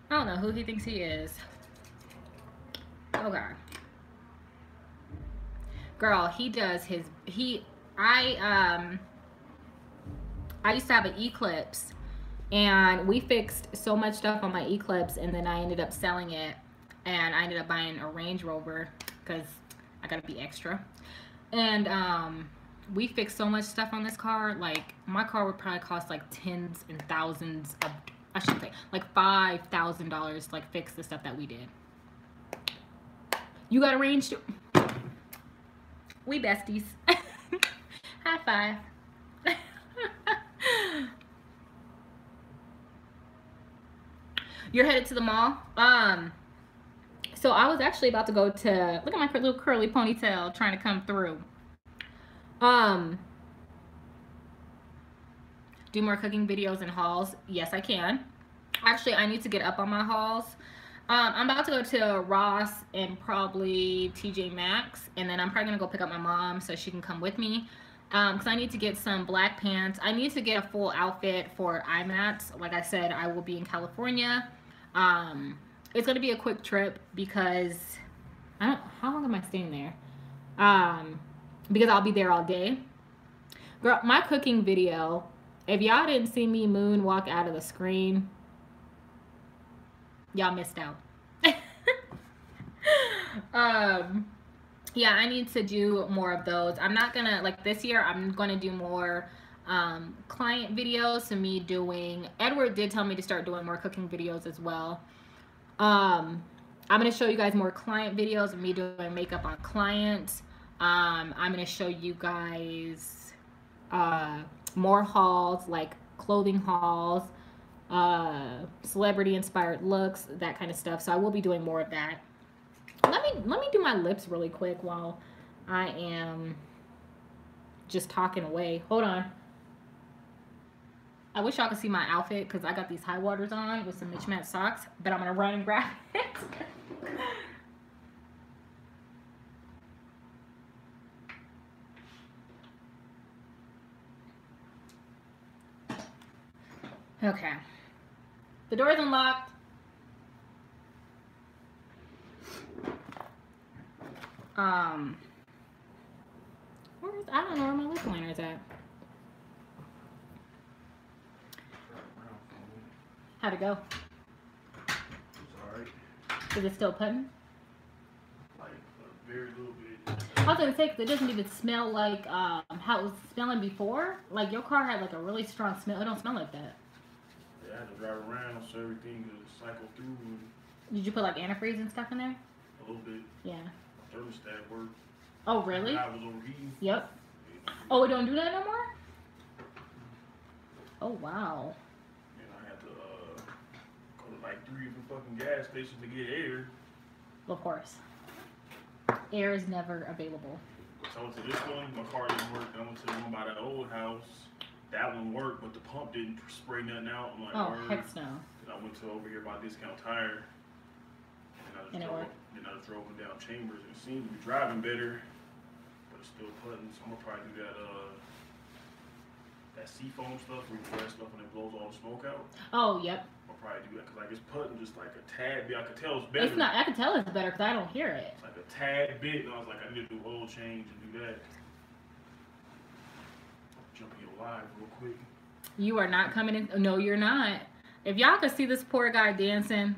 I don't know who he thinks he is. Okay. Girl, he does his, I used to have an Eclipse, and we fixed so much stuff on my Eclipse, and then I ended up selling it, and I ended up buying a Range Rover, because I gotta be extra. And we fixed so much stuff on this car. Like, my car would probably cost like tens and thousands of, I should say, like $5,000, like, fix the stuff that we did. You got a Range too? We besties. High five. You're headed to the mall? So I was actually about to go to, look at my little curly ponytail trying to come through. Do more cooking videos and hauls. Yes, I can. Actually, I need to get up on my hauls. I'm about to go to Ross and probably TJ Maxx, and then I'm probably gonna go pick up my mom so she can come with me, because I need to get some black pants. I need to get a full outfit for IMATS. Like I said, I will be in California. It's gonna be a quick trip because how long am I staying there? Because I'll be there all day. Girl, my cooking video, if y'all didn't see me moonwalk out of the screen, y'all missed out. Yeah, I need to do more of those. I'm not gonna, like, this year I'm gonna do more client videos. So me doing, Edward did tell me to start doing more cooking videos as well. I'm gonna show you guys more client videos of me doing makeup on clients. I'm gonna show you guys more hauls, like clothing hauls, celebrity inspired looks, that kind of stuff. So I will be doing more of that. Let me do my lips really quick while I am just talking away. Hold on. I wish y'all could see my outfit because I got these high waters on with some mismatched socks, but I'm gonna run and grab it. Okay. The door's unlocked. I don't know where my lip liner is at. How'd it go? It's alright. Is it still putting? Like a very little bit. I was gonna say, because it doesn't even smell like how it was smelling before. Like, your car had like a really strong smell. It don't smell like that. Yeah, I had to drive around so everything could cycle through. Did you put like antifreeze and stuff in there? A little bit. Yeah. Thermostat worked. Oh, really? I was overheating. Yep. Oh, it don't do that no more? Oh, wow. And I had to go to like 3 different fucking gas stations to get air. Of course. Air is never available. So I went to this one, my car didn't work. I went to the one by the old house. That one worked, but the pump didn't spray nothing out. I'm like, oh, word. heck no. Then I went to over here by Discount Tire. And I just drove them down Chambers, and it seemed to be driving better, but it's still putting. So I'm gonna probably do that seafoam stuff where you wear stuff and it blows all the smoke out. Oh, yep. I'll probably do that because like it's putting just like a tad bit. I could tell it's better. It's not. I can tell it's better because I don't hear it. It's like a tad bit, and I was like, I need to do oil change and do that. Jump in your live real quick. You are not coming in. No, you're not. If y'all could see this poor guy dancing,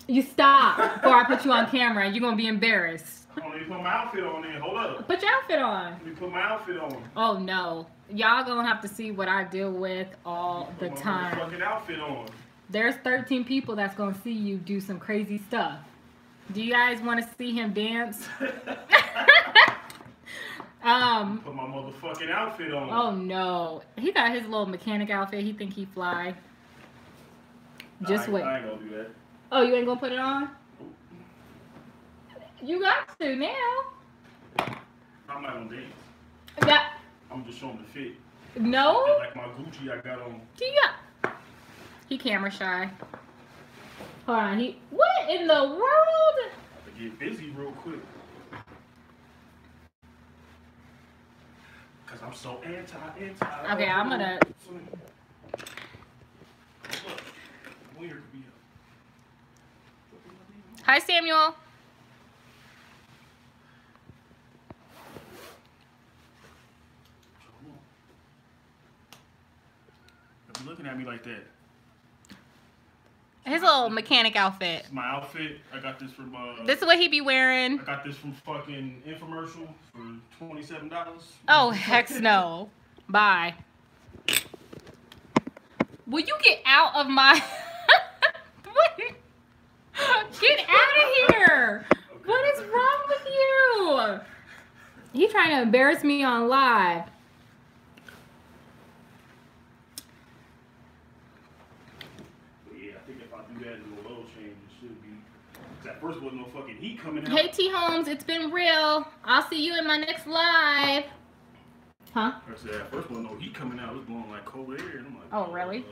you stop before I put you on camera. You're gonna be embarrassed. Let me put my outfit on then. Hold up. Put your outfit on. Let me put my outfit on. Oh no, y'all gonna have to see what I deal with all the time. Put my fucking outfit on. There's 13 people that's gonna see you do some crazy stuff. Do you guys want to see him dance? Put my motherfucking outfit on. Oh no, he got his little mechanic outfit. He think he fly. Just wait. I ain't gonna do that. Oh, you ain't gonna put it on? You got to now. I'm not gonna dance. That. I'm just showing the fit. No. Like my Gucci I got on. He camera shy. Hold on. What in the world? I have to get busy real quick. Cause I'm so anti. Okay, I'm gonna. Hi, Samuel. If you're looking at me like that. His little mechanic outfit. It's my outfit. I got this from. This is what he be wearing. I got this from fucking infomercial for $27. Oh, heck no. Bye. Will you get out of my... Get out of here. Okay. What is wrong with you? He trying to embarrass me on live. Yeah, I think if I do that and do a oil change, it should be... At first, wasn't no fucking heat coming out. Hey, T. Holmes, it's been real. I'll see you in my next live. Huh? I said, at first, wasn't no heat coming out. It was blowing like cold air. And I'm like, oh, really?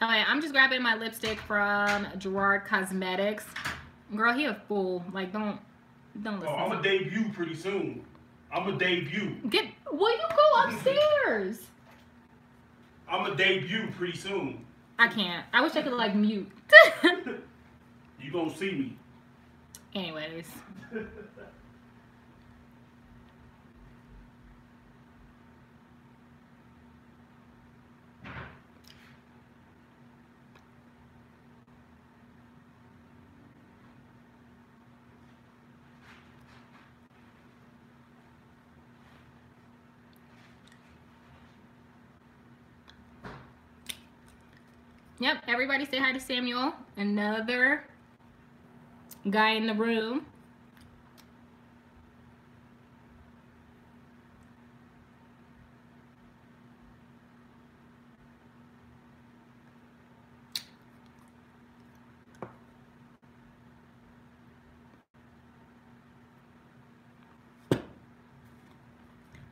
Alright, I'm just grabbing my lipstick from Gerard Cosmetics. Girl, he a fool. Like, don't listen. Oh, I'm a debut pretty soon. I'm a debut. Will you go upstairs? I'm a debut pretty soon. I can't. I wish I could, like, mute. You gonna see me. Anyways. Yep, everybody say hi to Samuel. Another guy in the room.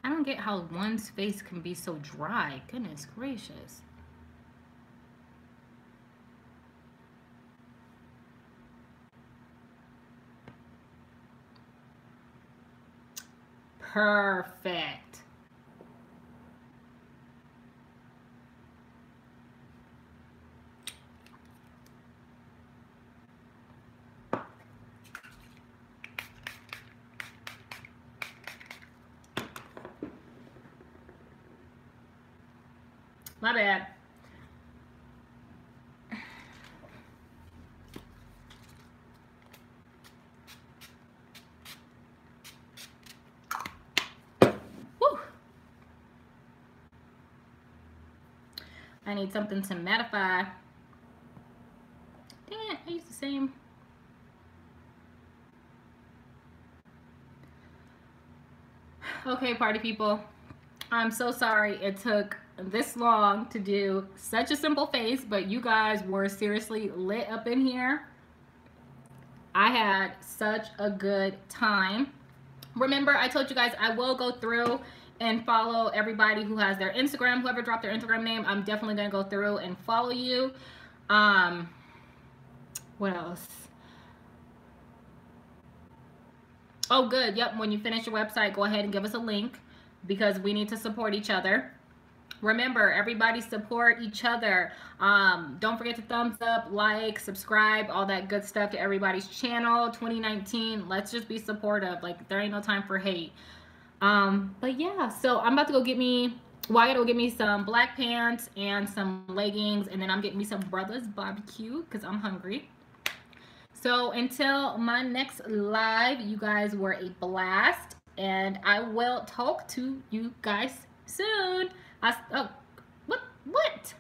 I don't get how one's face can be so dry. Goodness gracious. Perfect. My bad. I need something to mattify. Dang it, I used the same. Okay, party people. I'm so sorry it took this long to do such a simple face, but you guys were seriously lit up in here. I had such a good time. Remember, I told you guys I will go through and follow everybody who has their Instagram. Whoever dropped their Instagram name, I'm definitely going to go through and follow you. What else? Oh, good. Yep. When you finish your website, go ahead and give us a link because we need to support each other. Remember, everybody support each other. Don't forget to thumbs up, like, subscribe, all that good stuff to everybody's channel. 2019, let's just be supportive. Like, there ain't no time for hate. But yeah, so I'm about to go get me, well, I gotta go get me some black pants and some leggings, and then I'm getting me some Brothers Barbecue because I'm hungry. So until my next live, you guys were a blast, and I will talk to you guys soon. Oh, what?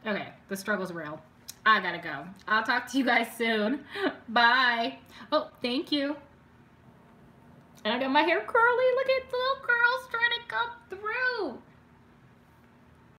Okay, the struggle's real. I gotta go. I'll talk to you guys soon. Bye. Oh, thank you. And I got my hair curly. Look at the little curly.